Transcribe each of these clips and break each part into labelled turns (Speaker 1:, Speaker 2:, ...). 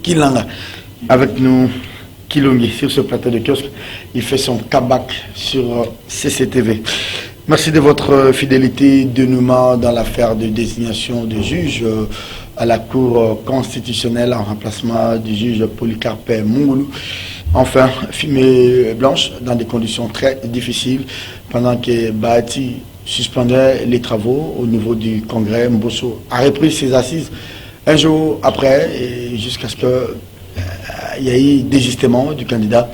Speaker 1: Kilanga. Avec nous, Kilongi, sur ce plateau de kiosque. Il fait son comeback sur CCTV. Merci de votre fidélité, dénouement dans l'affaire de désignation de juge à la Cour constitutionnelle en remplacement du juge Polycarpe Mungulu. Enfin, fumée blanche dans des conditions très difficiles pendant que Bahati suspendait les travaux au niveau du Congrès. Mbosso a repris ses assises un jour après, jusqu'à ce qu'il y ait eu désistement du candidat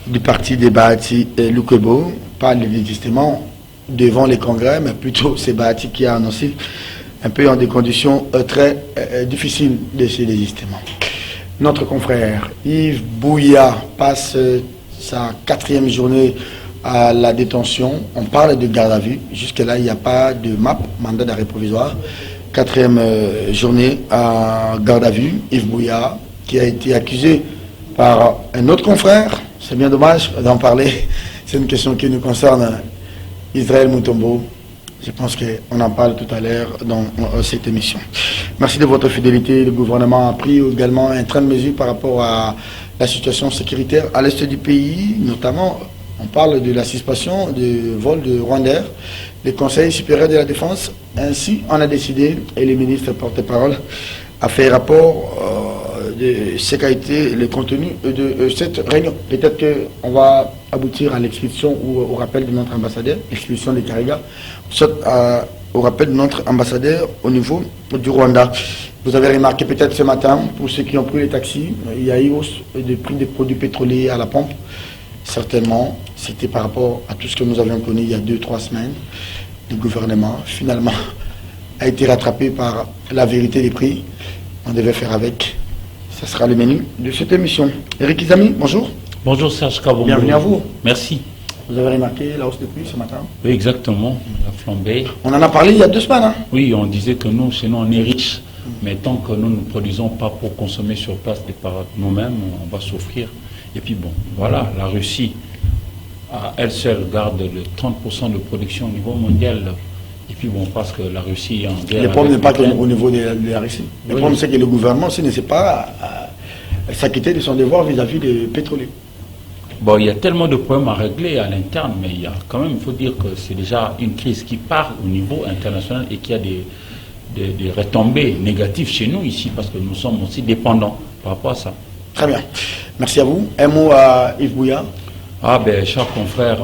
Speaker 1: du parti de Bahati Lukwebo. Pas le désistement devant les congrès, mais plutôt c'est Bahati qui a annoncé un peu dans des conditions très difficiles de ce désistement. Notre confrère Yves Bouya passe sa 4e journée à la détention. On parle de garde à vue. Jusque-là, il n'y a pas de mandat d'arrêt provisoire. 4e journée à garde à vue. Yves Bouya, qui a été accusé par un autre confrère. C'est bien dommage d'en parler. C'est une question qui nous concerne. Israël Mutombo, je pense qu'on en parle tout à l'heure dans cette émission. Merci de votre fidélité. Le gouvernement a pris également un train de mesure par rapport à la situation sécuritaire à l'est du pays. Notamment, on parle de la suspension du vol de Rwandair. Le Conseil supérieur de la défense, ainsi on a décidé, et le ministre porte-parole a fait rapport de ce qu'a été le contenu de cette réunion. Peut-être qu'on va aboutir à l'expulsion ou au rappel de notre ambassadeur, l'expulsion de Kariga, soit au rappel de notre ambassadeur au niveau du Rwanda. Vous avez remarqué peut-être ce matin, pour ceux qui ont pris les taxis, il y a eu hausse des prix des produits pétroliers à la pompe. Certainement, c'était par rapport à tout ce que nous avions connu il y a 2-3 semaines. Le gouvernement, finalement, a été rattrapé par la vérité des prix. On devait faire avec. Ce sera le menu de cette émission. Eric Izami, bonjour.
Speaker 2: Bonjour Serge Kabongo.
Speaker 1: Bienvenue à vous.
Speaker 2: Merci.
Speaker 1: Vous avez remarqué la hausse des prix ce matin?
Speaker 2: Oui, exactement. La flambée.
Speaker 1: On en a parlé il y a 2 semaines. Hein?
Speaker 2: Oui, on disait que nous, sinon on est riches. Mais tant que nous ne produisons pas pour consommer sur place et par nous-mêmes, on va souffrir. Et puis bon, voilà, la Russie, à elle seule, garde le 30% de production au niveau mondial. Et puis bon, parce que la Russie est en guerre.
Speaker 1: Le problème n'est pas qu'au niveau de la Russie. Le problème, c'est que le gouvernement aussi ne sait pas s'acquitter de son devoir vis-à-vis des pétroliers.
Speaker 2: Bon, il y a tellement de problèmes à régler à l'interne, mais il y a quand même, il faut dire que c'est déjà une crise qui part au niveau international et qui a des retombées négatives chez nous ici, parce que nous sommes aussi dépendants par rapport à ça.
Speaker 1: Très bien. Merci à vous. Un mot à Yves Bouya.
Speaker 2: Ah ben, cher confrère,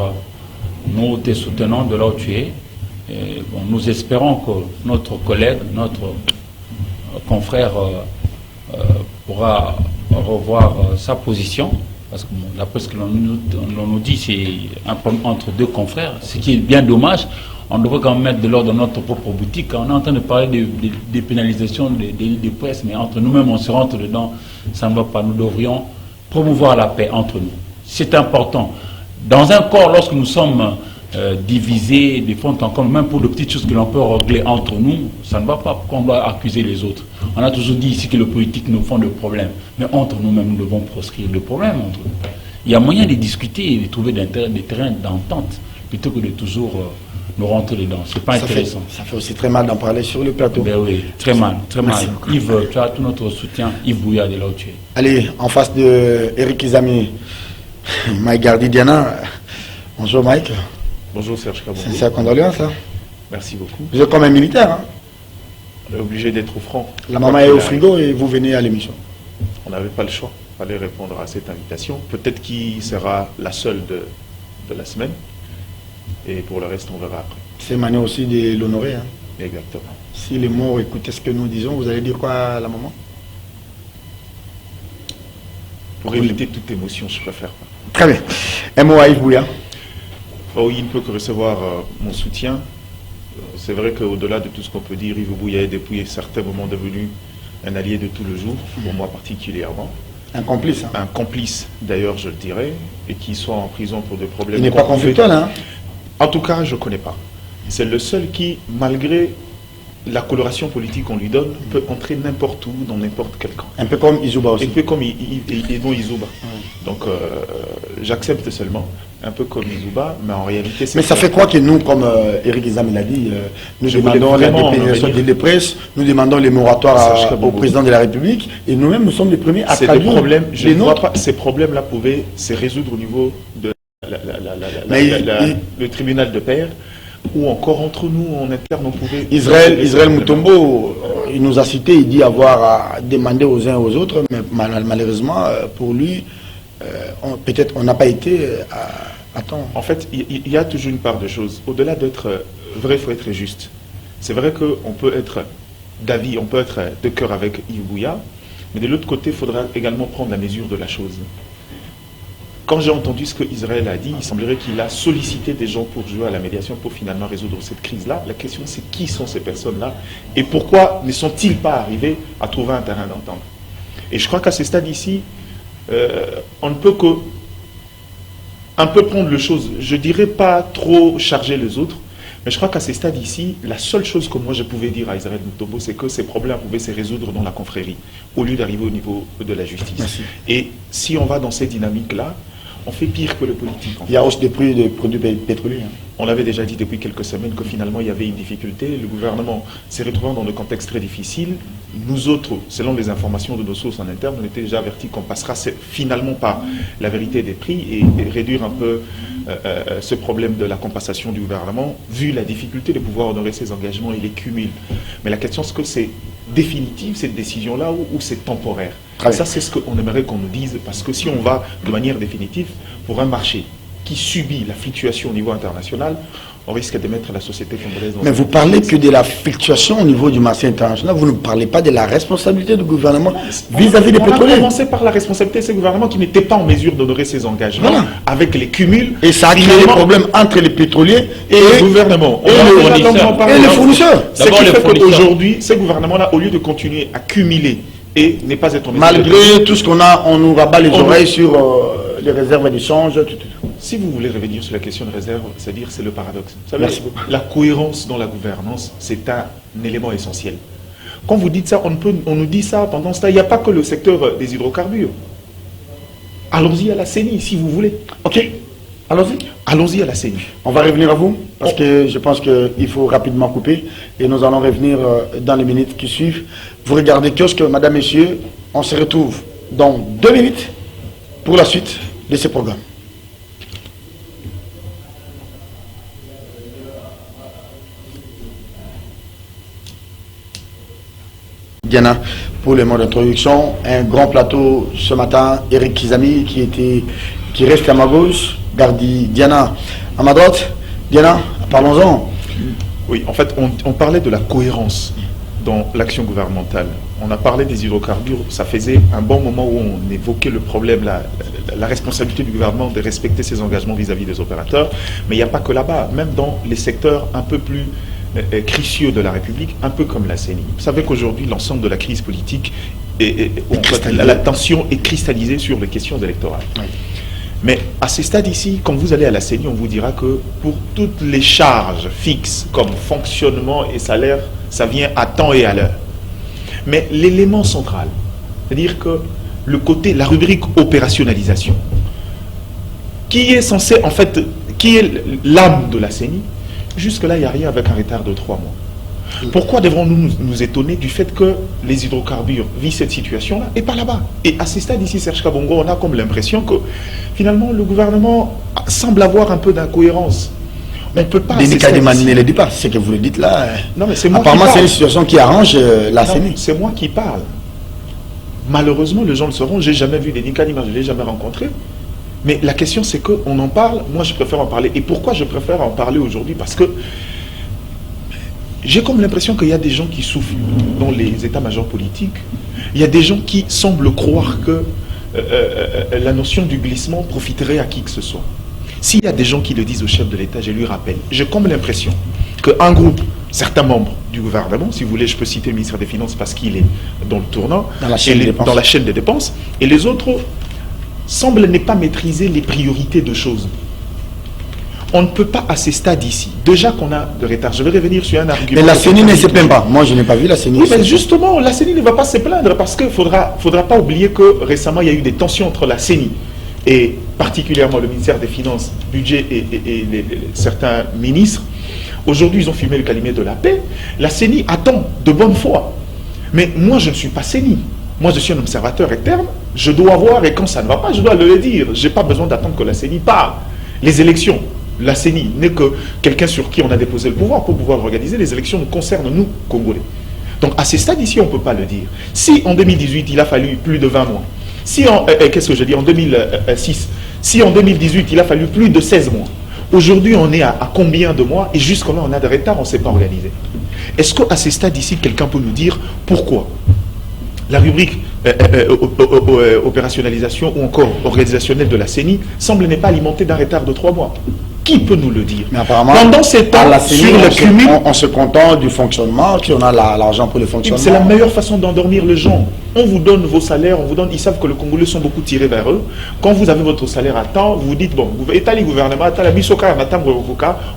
Speaker 2: nous te soutenons de là où tu es. Et bon, nous espérons que notre collègue, notre confrère pourra revoir sa position. Parce que bon, d'après ce que l'on nous dit, c'est un problème entre 2 confrères, ce qui est bien dommage. On devrait quand même mettre de l'ordre dans notre propre boutique. On est en train de parler des pénalisations des presse, mais entre nous-mêmes, on se rentre dedans. Ça ne va pas. Nous devrions promouvoir la paix entre nous. C'est important. Dans un corps, lorsque nous sommes divisés, des fois en commun, même pour de petites choses que l'on peut régler entre nous, ça ne va pas. Pourquoi on doit accuser les autres? On a toujours dit ici que les politiques nous font des problèmes. Mais entre nous-mêmes, nous devons proscrire le problème entre nous. Il y a moyen de discuter et de trouver des terrains d'entente, plutôt que de toujours nous rentrer dedans. C'est pas intéressant.
Speaker 1: Ça fait aussi très mal d'en parler sur le plateau.
Speaker 2: Ben oui, très mal, très mal. Yves, tu as tout notre soutien. Yves Bouya de là où tu es.
Speaker 1: Allez, en face de Eric Izami, Mike Gardidiana. Bonjour Mike.
Speaker 3: Bonjour Serge Kabongo.
Speaker 1: Sincère condoléance. Hein?
Speaker 3: Merci beaucoup.
Speaker 1: Vous êtes comme un militaire. Hein?
Speaker 3: On est obligé d'être franc.
Speaker 1: La maman est au frigo et vous venez à l'émission.
Speaker 3: On n'avait pas le choix. Il fallait répondre à cette invitation. Peut-être qu'il sera la seule de la semaine. Et pour le reste, on verra après.
Speaker 1: C'est une manière aussi de l'honorer. Hein?
Speaker 3: Exactement.
Speaker 1: Si les morts écoutaient ce que nous disons, vous allez dire quoi à la maman?
Speaker 3: Pour éviter toute émotion, je préfère pas.
Speaker 1: Très bien. Un mot à Yves Bouya.
Speaker 3: Oh, il ne peut que recevoir mon soutien. C'est vrai qu'au-delà de tout ce qu'on peut dire, Yves Bouya est depuis certains moments devenu un allié de tout le jour, pour moi particulièrement.
Speaker 1: Un complice. Hein?
Speaker 3: Un complice, d'ailleurs, je le dirais, et qui soit en prison pour des problèmes.
Speaker 1: Il n'est pas conflictuel, hein?
Speaker 3: En tout cas, je ne connais pas. C'est le seul qui, malgré la coloration politique qu'on lui donne, peut entrer n'importe où, dans n'importe quel camp.
Speaker 1: Un peu comme Izouba aussi.
Speaker 3: Un peu comme Izouba. Donc, j'accepte seulement. un peu comme Izouba, mais en réalité...
Speaker 1: Mais ça fait quoi que nous, comme Eric Izam l'a dit, nous demandons la dépénalisation de presse, nous demandons les moratoires au président de la République, et nous-mêmes, nous sommes les premiers à traduire
Speaker 3: je ne vois pas, ces problèmes-là pouvaient se résoudre au niveau de le tribunal de paix, ou encore entre nous, en interne, on pouvait...
Speaker 1: Israël Mutombo, il nous a cité, il dit avoir à demander aux uns et aux autres, mais malheureusement, pour lui, peut-être on n'a pas été à temps.
Speaker 3: En fait, il y a toujours une part de choses. Au-delà d'être vrai, il faut être juste. C'est vrai qu'on peut être d'avis, on peut être de cœur avec Yves Bouya, mais de l'autre côté, il faudra également prendre la mesure de la chose. Quand j'ai entendu ce qu'Israël a dit, il semblerait qu'il a sollicité des gens pour jouer à la médiation, pour finalement résoudre cette crise-là. La question, c'est qui sont ces personnes-là et pourquoi ne sont-ils pas arrivés à trouver un terrain d'entente? Et je crois qu'à ce stade ici, on ne peut que un peu prendre les choses, je dirais pas trop charger les autres, mais je crois qu'à ce stade ici, la seule chose que moi je pouvais dire à Israël Mutombo, c'est que ces problèmes pouvaient se résoudre dans la confrérie, au lieu d'arriver au niveau de la justice.
Speaker 1: Merci.
Speaker 3: Et si on va dans ces dynamiques-là, on fait pire que le politique.
Speaker 1: Il y a hausse des prix des produits pétroliers.
Speaker 3: On l'avait déjà dit depuis quelques semaines que finalement il y avait une difficulté. Le gouvernement s'est retrouvé dans un contexte très difficile. Nous autres, selon les informations de nos sources en interne, on était déjà avertis qu'on passera finalement par la vérité des prix et réduire un peu ce problème de la compensation du gouvernement, vu la difficulté de pouvoir honorer ses engagements et les cumuls. Mais la question, c'est que c'est définitive cette décision-là ou c'est temporaire? Ça, c'est ce qu'on aimerait qu'on nous dise, parce que si on va de manière définitive pour un marché qui subit la fluctuation au niveau international, on risque de mettre la société congolaise dans...
Speaker 1: Mais vous parlez que de la fluctuation au niveau du marché international, vous ne parlez pas de la responsabilité du gouvernement vis-à-vis des pétroliers.
Speaker 3: On a commencé par la responsabilité de ce gouvernement qui n'était pas en mesure d'honorer ses engagements avec les cumuls.
Speaker 1: Et ça a créé des problèmes entre les pétroliers et
Speaker 3: le gouvernement.
Speaker 1: Et les fournisseurs.
Speaker 3: Ce qui fait qu'aujourd'hui, ce gouvernement-là, au lieu de continuer à cumuler et n'est pas être en mesure...
Speaker 1: Malgré tout ce qu'on a, on nous rabat les oreilles sur les réserves d'échange.
Speaker 3: Si vous voulez revenir sur la question de réserve, c'est-à-dire c'est le paradoxe. Vous savez, la cohérence dans la gouvernance, c'est un élément essentiel. Quand vous dites ça, on nous dit ça pendant ce temps, il n'y a pas que le secteur des hydrocarbures. Allons-y à la CENI, si vous voulez.
Speaker 1: Ok, allons-y.
Speaker 3: Allons-y à la CENI.
Speaker 1: On va revenir à vous, parce que je pense qu'il faut rapidement couper, et nous allons revenir dans les minutes qui suivent. Vous regardez Kiosque, madame, messieurs, on se retrouve dans 2 minutes pour la suite de ce programme. Diana, pour le mot d'introduction, un grand plateau ce matin, Eric Kizami qui reste à ma gauche, Gardi Diana à ma droite. Diana, parlons-en.
Speaker 3: Oui, en fait, on parlait de la cohérence dans l'action gouvernementale. On a parlé des hydrocarbures, ça faisait un bon moment où on évoquait le problème, la responsabilité du gouvernement de respecter ses engagements vis-à-vis des opérateurs, mais il n'y a pas que là-bas, même dans les secteurs un peu plus cruciaux de la République, un peu comme la CENI. Vous savez qu'aujourd'hui, l'ensemble de la crise politique, la tension est cristallisée sur les questions électorales. Oui. Mais à ce stade ici, quand vous allez à la CENI, on vous dira que pour toutes les charges fixes, comme fonctionnement et salaire, ça vient à temps et à l'heure. Mais l'élément central, c'est-à-dire que le côté, la rubrique opérationnalisation, qui est censé, en fait, qui est l'âme de la CENI, jusque-là, il n'y a rien avec un retard de 3 mois. Pourquoi devrons-nous nous étonner du fait que les hydrocarbures vivent cette situation-là et pas là-bas? Et à ce stade ici, Serge Kabongo, on a comme l'impression que finalement le gouvernement semble avoir un peu d'incohérence. On ne peut pas...
Speaker 1: ne le dit pas, c'est que vous le dites là.
Speaker 3: Non, mais c'est moi
Speaker 1: apparemment, c'est une situation qui arrange la CENI.
Speaker 3: C'est moi qui parle. Malheureusement, les gens le sauront, je n'ai jamais vu Denis Kadima, je ne l'ai jamais rencontré. Mais la question, c'est qu'on en parle, moi je préfère en parler. Et pourquoi je préfère en parler aujourd'hui? Parce que j'ai comme l'impression qu'il y a des gens qui souffrent dans les états-majors politiques. Il y a des gens qui semblent croire que la notion du glissement profiterait à qui que ce soit. S'il y a des gens qui le disent au chef de l'État, je lui rappelle. J'ai comme l'impression qu'un groupe, certains membres du gouvernement, si vous voulez, je peux citer le ministre des Finances parce qu'il est dans le tournant, dans la chaîne des dépenses, et les autres semblent ne pas maîtriser les priorités de choses. On ne peut pas à ces stades ici, déjà qu'on a de retard. Je vais revenir sur un argument.
Speaker 1: Mais la CENI ne se plaint pas. Moi, je n'ai pas vu la CENI.
Speaker 3: Oui, mais justement, la CENI ne va pas se plaindre parce qu'il ne faudra pas oublier que récemment, il y a eu des tensions entre la CENI et particulièrement le ministère des Finances, budget et certains ministres, aujourd'hui ils ont fumé le calumet de la paix. La CENI attend de bonne foi. Mais moi je ne suis pas CENI. Moi je suis un observateur externe. Je dois voir, et quand ça ne va pas, je dois le dire. Je n'ai pas besoin d'attendre que la CENI parle. Les élections, la CENI n'est que quelqu'un sur qui on a déposé le pouvoir pour pouvoir organiser. Les élections nous concernent, nous, Congolais. Donc à ces stades ici, on ne peut pas le dire. Si en 2018, il a fallu plus de 20 mois, si en, qu'est-ce que je dis, en 2006, si en 2018, il a fallu plus de 16 mois, aujourd'hui, on est à combien de mois? Et jusque-là, on a des retards, on ne s'est pas organisé. Est-ce qu'à ces stades ici, quelqu'un peut nous dire pourquoi la rubrique opérationnalisation ou encore organisationnelle de la CENI semble n'est pas alimentée d'un retard de 3 mois? Qui peut nous le dire?
Speaker 1: Mais apparemment,
Speaker 3: pendant ces temps,
Speaker 1: à la CENI,
Speaker 3: sur le cumul,
Speaker 1: on se contente du fonctionnement, qu'on a l'argent pour le fonctionnement.
Speaker 3: c'est la meilleure façon d'endormir les gens. On vous donne vos salaires, on vous donne, ils savent que les Congolais sont beaucoup tirés vers eux. Quand vous avez votre salaire à temps, vous vous dites, bon, État, le gouvernement,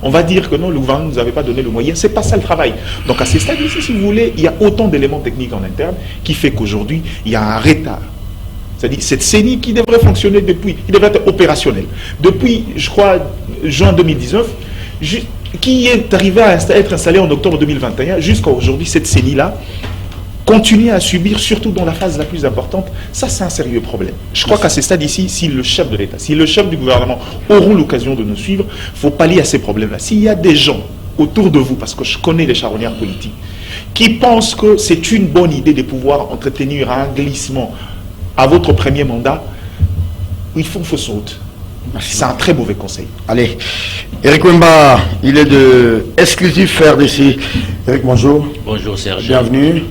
Speaker 3: on va dire que non, le gouvernement ne nous avait pas donné le moyen. C'est pas ça le travail. Donc à ces stades ici, si vous voulez, il y a autant d'éléments techniques en interne qui fait qu'aujourd'hui, il y a un retard. C'est-à-dire cette CENI qui devrait fonctionner depuis, qui devrait être opérationnelle. Depuis, je crois, juin 2019, qui est arrivé à être installée en octobre 2021, jusqu'à aujourd'hui, cette CENI-là continue à subir, surtout dans la phase la plus importante. Ça, c'est un sérieux problème. Je crois qu'à ce stade ici, si le chef de l'État, si le chef du gouvernement auront l'occasion de nous suivre, il faut pallier à ces problèmes-là. S'il y a des gens autour de vous, parce que je connais les charognards politiques, qui pensent que c'est une bonne idée de pouvoir entretenir un glissement à votre premier mandat, il faut saute. C'est un très mauvais conseil.
Speaker 1: Allez, Eric Wemba, il est de Exclusif RDC. Eric, bonjour.
Speaker 4: Bonjour Serge.
Speaker 1: Bienvenue.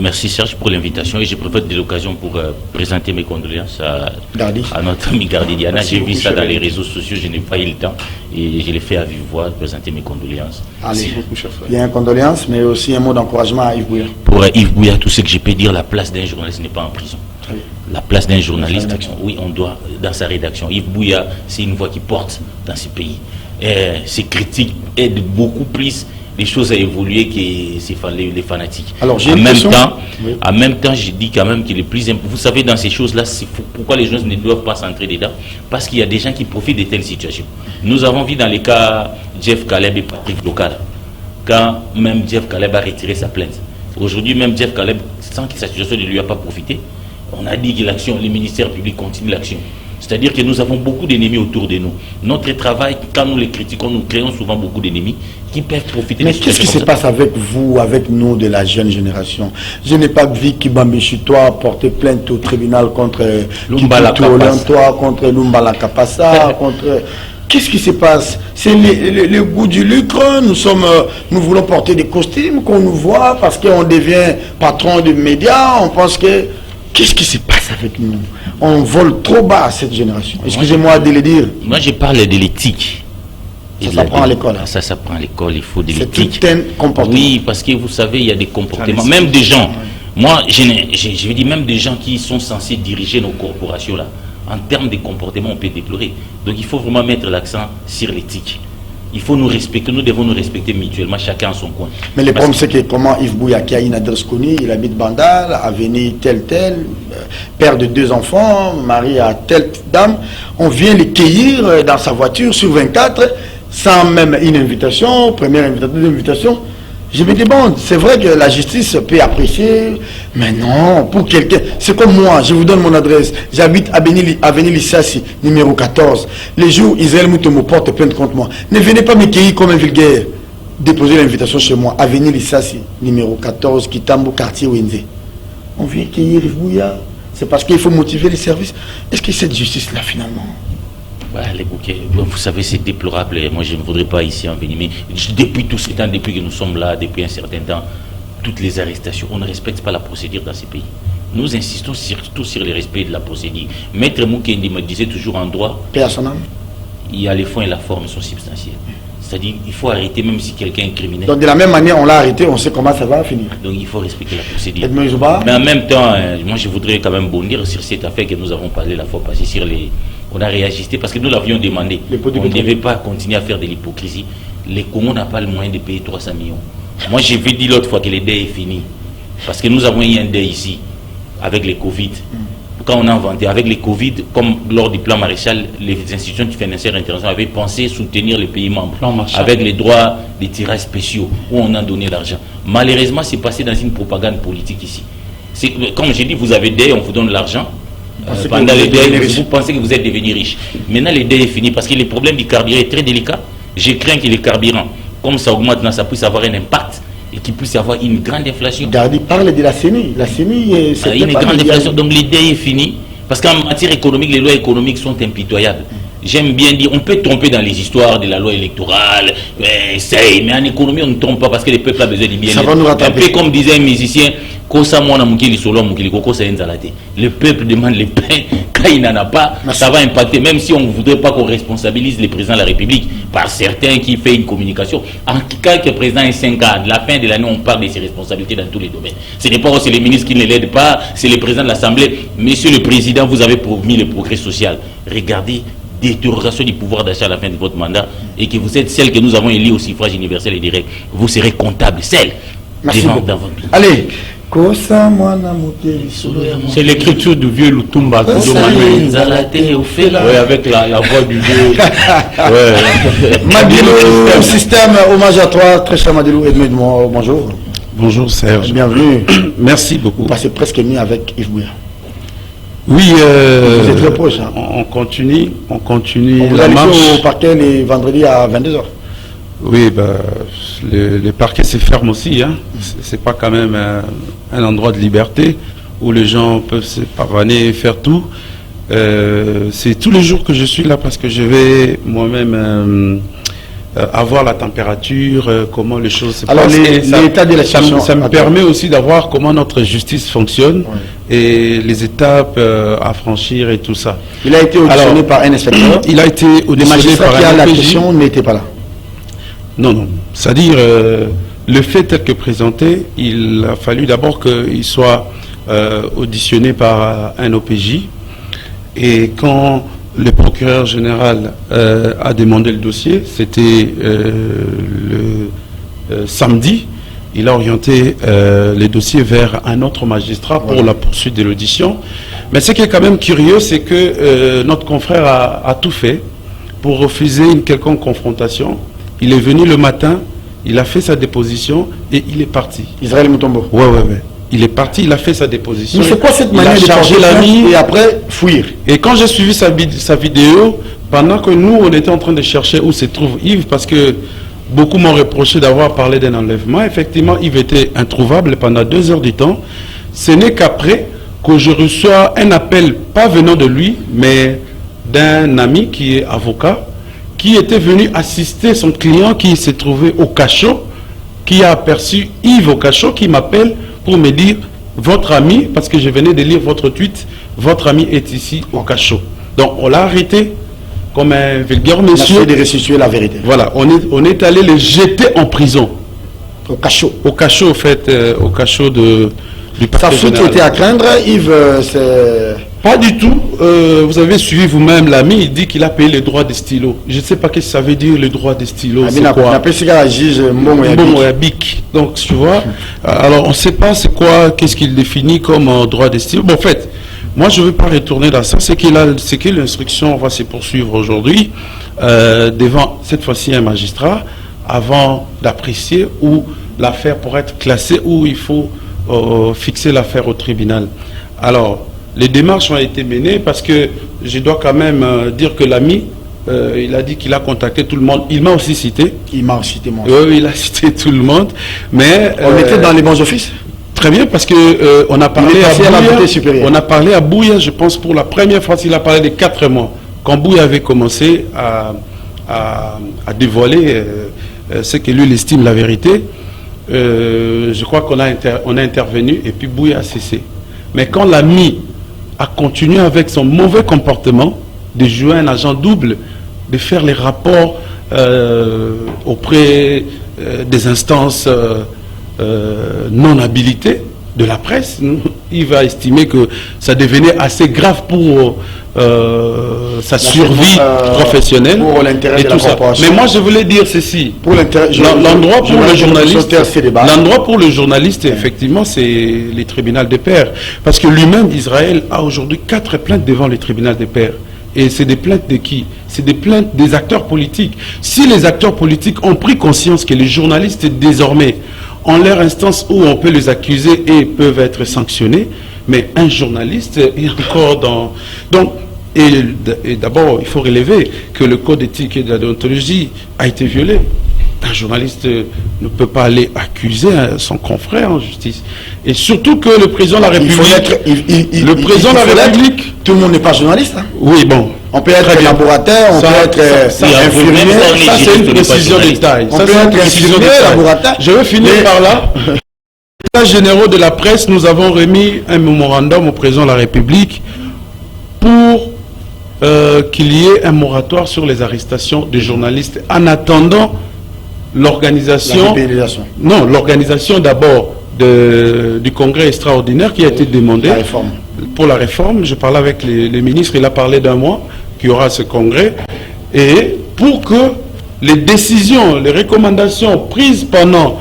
Speaker 4: Merci Serge pour l'invitation et je profite de l'occasion pour présenter mes condoléances à notre amie Gardi Diana. J'ai vu ça dans les réseaux sociaux, je n'ai pas eu le temps et je l'ai fait à vive voix, présenter mes condoléances.
Speaker 1: Allez, il y a une condoléance, mais aussi un mot d'encouragement à Yves Bouya.
Speaker 4: Pour Yves Bouya, tout ce que je peux dire, la place d'un journaliste n'est pas en prison. La place d'un journaliste, oui, on doit, dans sa rédaction. Yves Bouya, c'est une voix qui porte dans ce pays. Ses critiques aident beaucoup plus les choses à évoluer que les fanatiques.
Speaker 1: Alors,
Speaker 4: en même temps, je dis quand même que le plus important, vous savez, dans ces choses-là, pourquoi les gens ne doivent pas s'entrer dedans? Parce qu'il y a des gens qui profitent de telles situations. Nous avons vu dans les cas Jeff Caleb et Patrick Local, quand même Jeff Caleb a retiré sa plainte. Aujourd'hui, même Jeff Caleb, sans que sa situation ne lui a pas profité, on a dit que l'action, le ministère public continue l'action. C'est-à-dire que nous avons beaucoup d'ennemis autour de nous. Notre travail, quand nous les critiquons, nous créons souvent beaucoup d'ennemis qui peuvent profiter.
Speaker 1: Mais qu'est-ce qui se passe avec vous, avec nous de la jeune génération? Je n'ai pas vu Kibambi Chitoa porter plainte au tribunal contre
Speaker 4: Lumbala Kapasa,
Speaker 1: contre Lumbala Kapasa, contre... Qu'est-ce qui se passe? C'est le goût du lucre. Nous voulons porter des costumes qu'on nous voit parce qu'on devient patron de médias. On pense que... Qu'est-ce qui se passe avec nous? On vole trop bas à cette génération. Excusez-moi de le dire.
Speaker 4: Moi, je parle de l'éthique.
Speaker 1: Ça s'apprend à l'école.
Speaker 4: Ça s'apprend à l'école, il faut de l'éthique.
Speaker 1: C'est un comportement.
Speaker 4: Oui, parce que vous savez, il y a des comportements. Même des gens, moi, je veux dire, même des gens qui sont censés diriger nos corporations, là, en termes de comportement, on peut déplorer. Donc, il faut vraiment mettre l'accent sur l'éthique. Il faut nous respecter, nous devons nous respecter mutuellement, chacun à son coin.
Speaker 1: Mais le problème, c'est que comment Yves Bouya, qui a une adresse connue, il habite Bandal, avenue tel, père de 2 enfants, mari à telle dame, on vient le cueillir dans sa voiture sur 24, sans même une invitation, première invitation, deuxième invitation. Je me dis, bon, c'est vrai que la justice peut apprécier, mais non, pour quelqu'un, c'est comme moi, je vous donne mon adresse, j'habite à avenue Lissassi, numéro 14. Les jours, Israël Moutou me porte plainte contre moi. Ne venez pas me cueillir comme un vulgaire. Déposez l'invitation chez moi, avenue Lissassi, numéro 14, Kitambo, quartier Wenze. On vient cueillir Yves Bouya, c'est parce qu'il faut motiver les services. Est-ce que cette justice-là, finalement...
Speaker 4: Vous savez, c'est déplorable. Moi, je ne voudrais pas ici envenimer. Depuis tout ce temps, depuis que nous sommes là, depuis un certain temps, toutes les arrestations, on ne respecte pas la procédure dans ces pays. Nous insistons surtout sur le respect de la procédure. Maître Moukendi me disait toujours en droit,
Speaker 1: paix à son âme.
Speaker 4: Il y a les fonds et la forme sont substantiels. C'est-à-dire qu'il faut arrêter même si quelqu'un est criminel.
Speaker 1: Donc de la même manière, on l'a arrêté, on sait comment ça va finir.
Speaker 4: Donc il faut respecter la procédure.
Speaker 1: Mais
Speaker 4: en même temps, moi je voudrais quand même bondir sur cette affaire que nous avons parlé la fois passée, sur les... On a réajusté parce que nous l'avions demandé. On ne devait pas continuer à faire de l'hypocrisie. Les Congo n'a pas le moyen de payer 300 millions. Moi j'ai dit l'autre fois que le deuil est fini. Parce que nous avons eu un deuil ici, avec les Covid. quand on a inventé, avec les Covid, comme lors du plan Maréchal, les institutions financières internationales avaient pensé soutenir les pays membres avec les droits des tirages spéciaux, où on a donné l'argent. Malheureusement, c'est passé dans une propagande politique ici. Comme j'ai dit, vous avez des, on vous donne l'argent. Pendant les dés, vous pensez que vous êtes devenu riche. Maintenant, les dés est fini parce que le problème du carburant est très délicat. Je crains que les carburants, comme ça augmente, ça puisse avoir un impact et qu'il puisse y avoir une grande inflation.
Speaker 1: Gardi parle de la CENI. La CENI, c'est
Speaker 4: une grande inflation. Donc l'idée est finie. Parce qu'en matière économique, les lois économiques sont impitoyables. J'aime bien dire, on peut tromper dans les histoires de la loi électorale, mais en économie, on ne trompe pas parce que le peuple a besoin du bien-être. Un peu comme disait un musicien, le peuple demande le pain, quand il n'en a pas, ça va impacter, même si on ne voudrait pas qu'on responsabilise le président de la République par certains qui font une communication. En cas que le président est 5 ans, de la fin de l'année, on parle de ses responsabilités dans tous les domaines. Ce n'est pas c'est les ministres qui ne l'aident pas, c'est le président de l'Assemblée. Monsieur le Président, vous avez promis le progrès social. Regardez, détérioration du pouvoir d'achat à la fin de votre mandat et que vous êtes celle que nous avons élue au suffrage universel et direct. Vous serez comptable, celle.
Speaker 1: Merci beaucoup. Allez.
Speaker 2: C'est l'écriture du vieux Lutumba. Oui, avec la voix du vieux.
Speaker 1: Madilou, système, hommage à toi, très cher Madilou. Bonjour.
Speaker 5: Bonjour Serge.
Speaker 1: Bienvenue.
Speaker 5: Merci beaucoup.
Speaker 1: Vous passez presque nuit avec Yves Bouya.
Speaker 5: Oui,
Speaker 1: vous êtes très proche. Hein.
Speaker 5: On continue
Speaker 1: vous
Speaker 5: la marche.
Speaker 1: Au parquet les vendredis à 22h.
Speaker 5: Oui, le parquet se ferme aussi. Hein. C'est pas quand même un endroit de liberté où les gens peuvent se pavaner et faire tout. C'est tous les jours que je suis là parce que je vais moi-même avoir la température, comment les choses se passent. Alors
Speaker 1: l'état de la situation,
Speaker 5: ça me permet aussi d'avoir comment notre justice fonctionne et les étapes à franchir et tout ça.
Speaker 1: Il a été auditionné par un inspecteur.
Speaker 5: Il a été auditionné par un
Speaker 1: la question n'était pas là.
Speaker 5: Non. C'est-à-dire, le fait tel que présenté, il a fallu d'abord qu'il soit auditionné par un OPJ. Et quand le procureur général a demandé le dossier, c'était le samedi, il a orienté les dossiers vers un autre magistrat pour la poursuite de l'audition. Mais ce qui est quand même curieux, c'est que notre confrère a tout fait pour refuser une quelconque confrontation. Il est venu le matin, il a fait sa déposition et il est parti.
Speaker 1: Israël Mutombo.
Speaker 5: Ouais. Il est parti, il a fait sa déposition.
Speaker 1: Mais c'est quoi cette manière de charger l'ami et après fuir? Et
Speaker 5: quand j'ai suivi sa vidéo, pendant que nous, on était en train de chercher où se trouve Yves, parce que beaucoup m'ont reproché d'avoir parlé d'un enlèvement. Effectivement, Yves était introuvable pendant 2 heures du temps. Ce n'est qu'après que je reçois un appel, pas venant de lui, mais d'un ami qui est avocat, qui était venu assister son client qui s'est trouvé au cachot, qui a aperçu Yves au cachot, qui m'appelle pour me dire, votre ami, parce que je venais de lire votre tweet, votre ami est ici au cachot. Donc on l'a arrêté comme un vulgaire monsieur.
Speaker 1: Merci de restituer la vérité.
Speaker 5: Voilà, on est allé le jeter en prison.
Speaker 1: Au cachot.
Speaker 5: Au cachot, en fait, au cachot du parquet général.
Speaker 1: Sa fuite était à craindre, Yves, c'est...
Speaker 5: Pas du tout. Vous avez suivi vous-même l'ami, il dit qu'il a payé les droits des stylos. Je ne sais pas ce que ça veut dire, les droits des stylos. C'est quoi? Donc, tu vois, alors on ne sait pas c'est quoi, qu'est-ce qu'il définit comme droit des stylos. Bon, en fait, moi je ne veux pas retourner dans ça. C'est que l'instruction va se poursuivre aujourd'hui devant, cette fois-ci, un magistrat, avant d'apprécier où l'affaire pourrait être classée, où il faut fixer l'affaire au tribunal. Alors, les démarches ont été menées parce que je dois quand même dire que l'ami, il a dit qu'il a contacté tout le monde. Il m'a aussi cité.
Speaker 1: Il m'a cité moi.
Speaker 5: Oui, il a cité tout le monde. Mais
Speaker 1: on était dans les bons offices.
Speaker 5: Très bien, parce que on a parlé à Bouya, je pense pour la première fois, il a parlé de 4 mois. Quand Bouya avait commencé à dévoiler ce que lui il estime la vérité, je crois qu'on a intervenu et puis Bouya a cessé. Mais quand l'ami a continué avec son mauvais comportement de jouer un agent double, de faire les rapports auprès des instances non habilitées de la presse. il va estimer que ça devenait assez grave pour sa survie professionnelle
Speaker 1: pour l'intérêt de la corporation.
Speaker 5: Mais moi, je voulais dire ceci.
Speaker 1: Pour l'intérêt,
Speaker 5: l'endroit pour le journaliste,
Speaker 1: l'endroit
Speaker 5: pour le journaliste, effectivement, c'est les tribunaux des pairs. Parce que lui-même, Israël, a aujourd'hui 4 plaintes devant les tribunaux des pairs. Et c'est des plaintes de qui? C'est des plaintes des acteurs politiques. Si les acteurs politiques ont pris conscience que les journalistes, désormais, ont leur instance où on peut les accuser et peuvent être sanctionnés, mais un journaliste est encore dans... Donc, et d'abord, il faut relever que le code d'éthique et de la déontologie a été violé. Un journaliste ne peut pas aller accuser son confrère en justice. Et surtout que le président de la République...
Speaker 1: Tout le monde n'est pas journaliste. Hein.
Speaker 5: Oui, bon.
Speaker 1: On peut être laborateur, on peut être infirmier.
Speaker 5: Ça, c'est une précision de taille.
Speaker 1: On peut être infirmier, laborateur.
Speaker 5: Je vais finir par là. Les États généraux de la presse, nous avons remis un mémorandum au président de la République pour qu'il y ait un moratoire sur les arrestations des journalistes en attendant l'organisation d'abord du congrès extraordinaire qui a été demandé pour la réforme. Je parlais avec les ministres, il a parlé d'un mois qu'il y aura ce congrès, et pour que les décisions, les recommandations prises pendant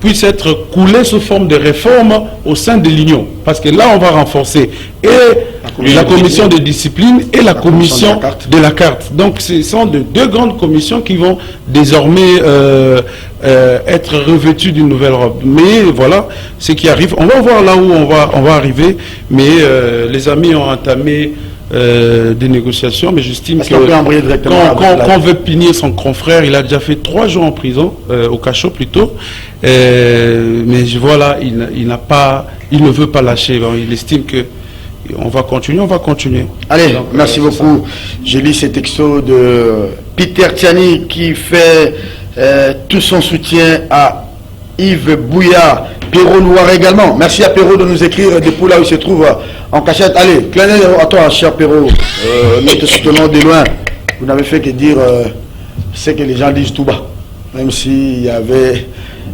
Speaker 5: puissent être coulées sous forme de réforme au sein de l'Union. Parce que là, on va renforcer et la commission de discipline et la commission de la carte. Donc, ce sont deux grandes commissions qui vont désormais être revêtues d'une nouvelle robe. Mais voilà ce qui arrive. On va voir là où on va arriver. Mais les amis ont entamé des négociations, mais j'estime que quand on veut punir son confrère, il a déjà fait 3 jours en prison, au cachot plutôt, mais je vois là, il ne veut pas lâcher. Bon, il estime que on va continuer.
Speaker 1: Allez, donc, merci beaucoup. Je lis ces textos de Peter Tiani qui fait tout son soutien à Yves Bouya, Perrault Noir également. Merci à Perrault de nous écrire depuis là où il se trouve en cachette. Allez, clin d'œil à toi, cher Perrault. Nous te soutenons de loin. Vous n'avez fait que dire ce que les gens disent tout bas, même s'il y avait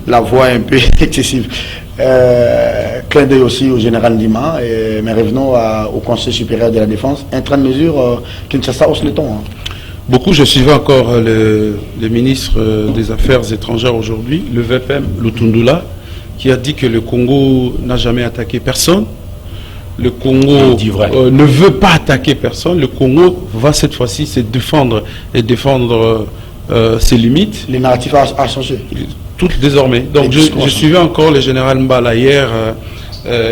Speaker 1: la voix un peu excessive. Clin d'œil aussi au général Ndima. Mais revenons au Conseil supérieur de la défense. Un train de mesure, Kinshasa hausse le ton. Hein.
Speaker 5: Beaucoup, je suivais encore le ministre des Affaires étrangères aujourd'hui, le VPM Lutundula, qui a dit que le Congo n'a jamais attaqué personne. Le Congo ne veut pas attaquer personne. Le Congo va cette fois-ci se défendre et défendre ses limites.
Speaker 1: Les narratifs ont changé.
Speaker 5: Toutes désormais. Donc je suivais encore le général Mbala hier.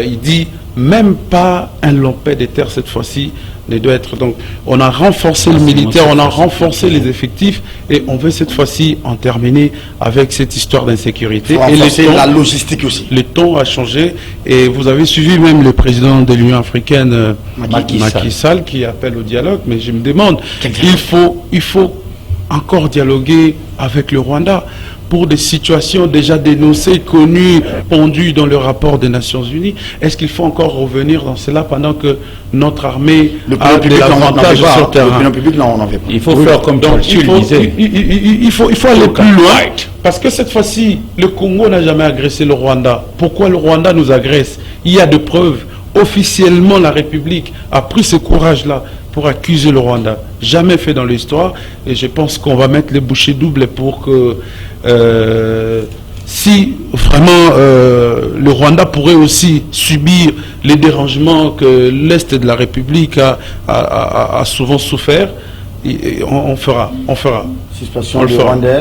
Speaker 5: Il dit même pas un lompet de terre cette fois-ci ne doit être. Donc on a renforcé le militaire, on a renforcé les effectifs et on veut cette fois-ci en terminer avec cette histoire d'insécurité.
Speaker 1: Et la logistique aussi.
Speaker 5: Le ton a changé et vous avez suivi même le président de l'Union africaine, Macky Sall, qui appelle au dialogue. Mais je me demande, il faut encore dialoguer avec le Rwanda pour des situations déjà dénoncées, connues, pondues dans le rapport des Nations Unies. Est-ce qu'il faut encore revenir dans cela pendant que notre armée a de l'avantage sur terrain?
Speaker 2: Il faut faire comme Churchill disait.
Speaker 5: Il faut aller plus loin, parce que cette fois-ci, le Congo n'a jamais agressé le Rwanda. Pourquoi le Rwanda nous agresse? Il y a des preuves. Officiellement, la République a pris ce courage-là pour accuser le Rwanda. Jamais fait dans l'histoire. Et je pense qu'on va mettre les bouchées doubles pour que si vraiment le Rwanda pourrait aussi subir les dérangements que l'Est de la République a souvent souffert, on fera.
Speaker 1: Suspension du Rwandais,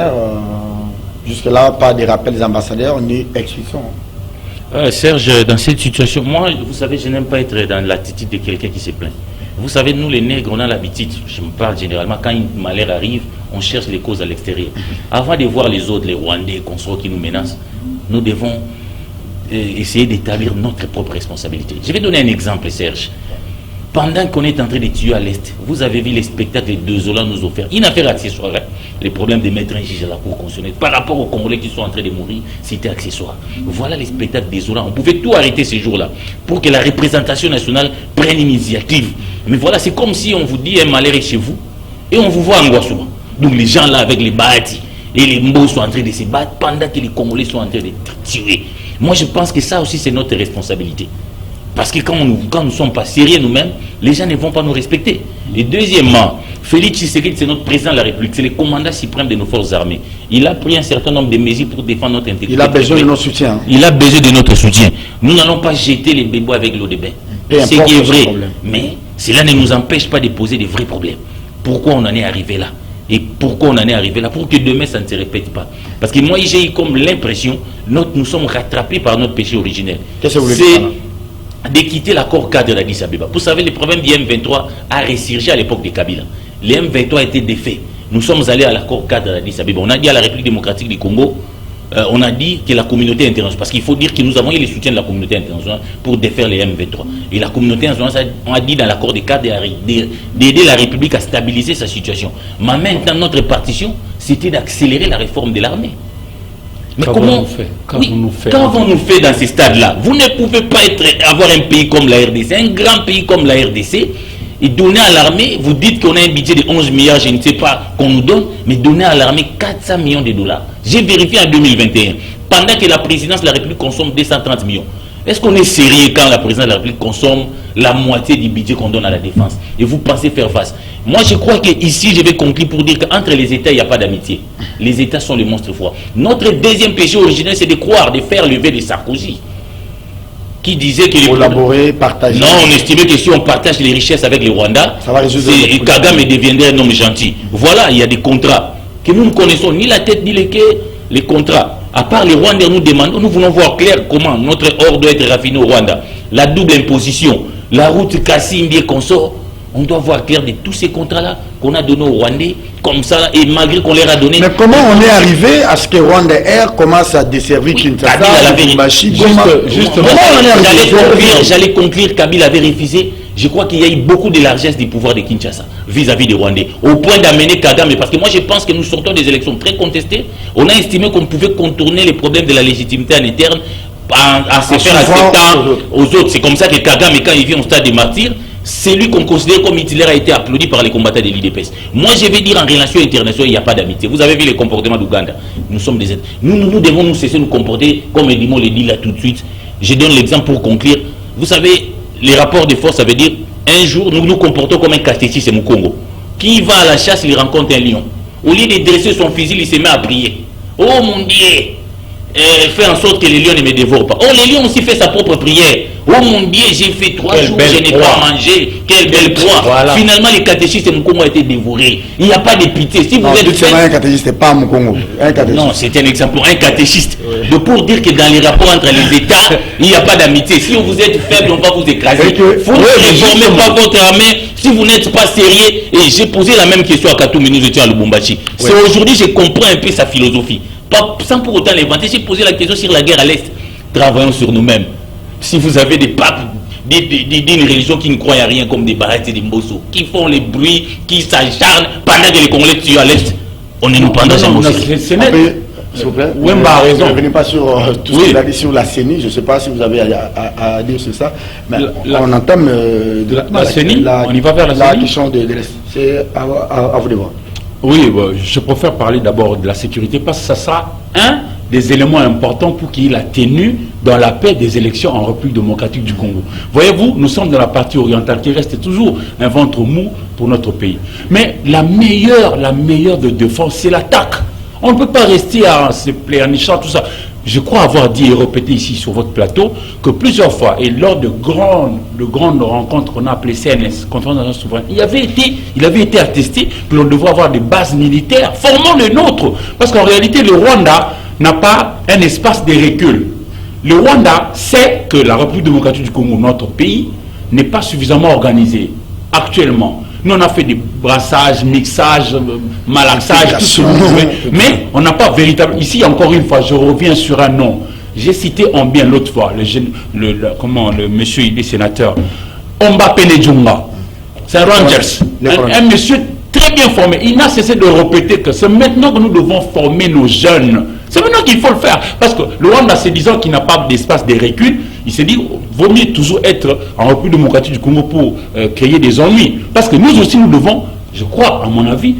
Speaker 1: jusque-là, pas de rappel des ambassadeurs ni expulsion.
Speaker 4: Serge, dans cette situation, moi, vous savez, je n'aime pas être dans l'attitude de quelqu'un qui se plaint. Vous savez, nous les nègres, on a l'habitude, je me parle généralement, quand un malheur arrive, on cherche les causes à l'extérieur. Avant de voir les autres, les Rwandais, consorts qui nous menacent, nous devons essayer d'établir notre propre responsabilité. Je vais donner un exemple, Serge. Pendant qu'on est en train de tuer à l'Est, vous avez vu les spectacles que Zola nous offert. Une affaire accessoire, hein? Les problèmes de mettre un juge à la Cour constitutionnelle. Par rapport aux Congolais qui sont en train de mourir, c'était accessoire. Voilà les spectacles des Zola. On pouvait tout arrêter ces jours-là pour que la représentation nationale prenne une initiative. Mais voilà, c'est comme si on vous dit un malheur est chez vous et on vous voit en Guassouma. Donc les gens là avec les bâtis et les mots sont en train de se battre pendant que les Congolais sont en train de tuer. Moi, je pense que ça aussi, c'est notre responsabilité. Parce que quand nous ne sommes pas sérieux nous-mêmes, les gens ne vont pas nous respecter. Et deuxièmement, Félix Tshisekedi, c'est notre président de la République, c'est le commandant suprême de nos forces armées. Il a pris un certain nombre de mesures pour défendre notre intégrité.
Speaker 1: Il a besoin de notre soutien.
Speaker 4: Il a besoin de notre soutien. Nous n'allons pas jeter les bébés avec l'eau de bain. C'est qui est vrai. Mais cela ne nous empêche pas de poser des vrais problèmes. Pourquoi on en est arrivé là? Et pourquoi on en est arrivé là? Pour que demain ça ne se répète pas. Parce que moi j'ai eu comme l'impression, nous sommes rattrapés par notre péché originel.
Speaker 1: Qu'est-ce que vous voulez dire?
Speaker 4: De quitter l'accord cadre d'Addis Abeba. Vous savez, le problème du M23 a ressurgi à l'époque de Kabila. Le M23 a été défait. Nous sommes allés à l'accord cadre d'Addis Abeba. On a dit à la République démocratique du Congo, on a dit que la communauté internationale, parce qu'il faut dire que nous avons eu le soutien de la communauté internationale pour défaire les M23. Et la communauté internationale, on a dit dans l'accord de cadre d'aider la République à stabiliser sa situation. Mais maintenant, notre partition, c'était d'accélérer la réforme de l'armée. Mais comment qu'avons-nous fait dans ces stades-là? Vous ne pouvez pas avoir un pays comme la RDC, un grand pays comme la RDC, et donner à l'armée, vous dites qu'on a un budget de 11 milliards, je ne sais pas, qu'on nous donne, mais donner à l'armée 400 millions de dollars. J'ai vérifié en 2021, pendant que la présidence de la République consomme 230 millions. Est-ce qu'on est sérieux quand la présidence de la République consomme la moitié du budget qu'on donne à la défense? Et vous pensez faire face? Moi, je crois qu'ici, je vais conclure pour dire qu'entre les États, il n'y a pas d'amitié. Les États sont les monstres froids. Notre deuxième péché originel, c'est de croire, de faire lever les Sarkozy. Qui disait que...
Speaker 1: Collaborer, partager.
Speaker 4: Non, on estimait que si on partage les richesses avec les Rwandais, Kagame deviendrait un homme gentil. Voilà, il y a des contrats que nous ne connaissons ni la tête ni les contrats. À part les Rwandais, nous demandons, nous voulons voir clair comment notre or doit être raffiné au Rwanda. La double imposition, la route Kassimbi qu'on sort, on doit voir clair de tous ces contrats-là qu'on a donnés aux Rwandais, comme ça, et malgré qu'on leur a donné...
Speaker 1: Mais comment on est arrivé à ce que Rwanda Air commence à desservir Kinshasa,
Speaker 4: J'allais conclure, Kabila avait refusé. Je crois qu'il y a eu beaucoup de largesse du pouvoir de Kinshasa vis-à-vis des Rwandais, au point d'amener Kagame, parce que moi je pense que nous sortons des élections très contestées, on a estimé qu'on pouvait contourner les problèmes de la légitimité en interne en se faire acceptant aux autres. C'est comme ça que Kagame, quand il vient au stade des martyrs, c'est lui qu'on considère comme Hitler a été applaudi par les combattants de l'IDPS. Moi je vais dire en relation internationale, il n'y a pas d'amitié. Vous avez vu les comportements d'Ouganda. Nous sommes des êtres. Nous devons nous cesser de nous comporter comme Edimo le dit là tout de suite. Je donne l'exemple pour conclure. Vous savez, les rapports de force, ça veut dire un jour nous nous comportons comme un catéchiste au Congo. Qui va à la chasse, il rencontre un lion. Au lieu de dresser son fusil, il se met à prier. Oh mon Dieu, fais en sorte que les lions ne me dévorent pas. Oh, les lions aussi fait sa propre prière. Oh mon Dieu, j'ai fait 3 jours, je n'ai pas mangé. Quelle belle proie. Voilà. Finalement, les catéchistes de Moukongo ont été dévorés. Il n'y a pas de pitié. Si vous êtes
Speaker 1: fait... un catéchiste, pas Moukongo.
Speaker 4: Non, c'est un exemple. Un catéchiste. De pour dire que dans les rapports entre les États, il n'y a pas d'amitié. Si vous êtes faible, on va vous écraser. Vous ne réformez pas votre armée si vous n'êtes pas sérieux. Et j'ai posé la même question à Katoumi, nous étions à Lubumbashi. C'est aujourd'hui je comprends un peu sa philosophie. Pas, sans pour autant l'inventer, j'ai posé la question sur la guerre à l'Est. Travaillons sur nous-mêmes. Si vous avez des papes d'une religion qui ne croient à rien comme des Barrettes et des Mbosso, qui font les bruits, qui s'acharnent pendant que les Congolais tuent à l'Est, on ne nous prendra jamais.
Speaker 1: S'il vous plaît, Wemba a raison. Ne venez pas sur tout ce qu'il a dit sur la CENI. Je ne sais pas si vous avez à dire sur ça. Mais on entame
Speaker 2: la CENI. On y va vers la
Speaker 1: question de l'Est. C'est à vous de voir.
Speaker 2: Oui, je préfère parler d'abord de la sécurité parce que ça sera un des éléments importants pour qu'il y ait la tenue dans la paix des élections en République démocratique du Congo. Voyez-vous, nous sommes dans la partie orientale qui reste toujours un ventre mou pour notre pays. Mais la meilleure de défense, c'est l'attaque. On ne peut pas rester à se plénichant, tout ça. Je crois avoir dit et répété ici sur votre plateau que plusieurs fois, et lors de grandes rencontres qu'on a appelées CNS, Conférence nationale souveraine, il avait été attesté que l'on devrait avoir des bases militaires. Formons les nôtres. Parce qu'en réalité, le Rwanda n'a pas un espace de recul. Le Rwanda sait que la République démocratique du Congo, notre pays, n'est pas suffisamment organisée actuellement. Nous, on a fait des brassages, mixages, malaxages, tout ce que vous voulez. Mais on n'a pas véritablement... Ici, encore une fois, je reviens sur un nom. J'ai cité en bien l'autre fois, le monsieur, il est sénateur, Omba Penedjunga. C'est un Rangers. Un monsieur très bien formé. Il n'a cessé de répéter que c'est maintenant que nous devons former nos jeunes. C'est maintenant qu'il faut le faire. Parce que le Rwanda, se disant qu'il n'a pas d'espace de recul, il s'est dit, vaut mieux toujours être en République démocratique du Congo pour créer des ennuis. Parce que nous aussi, nous devons, je crois, à mon avis,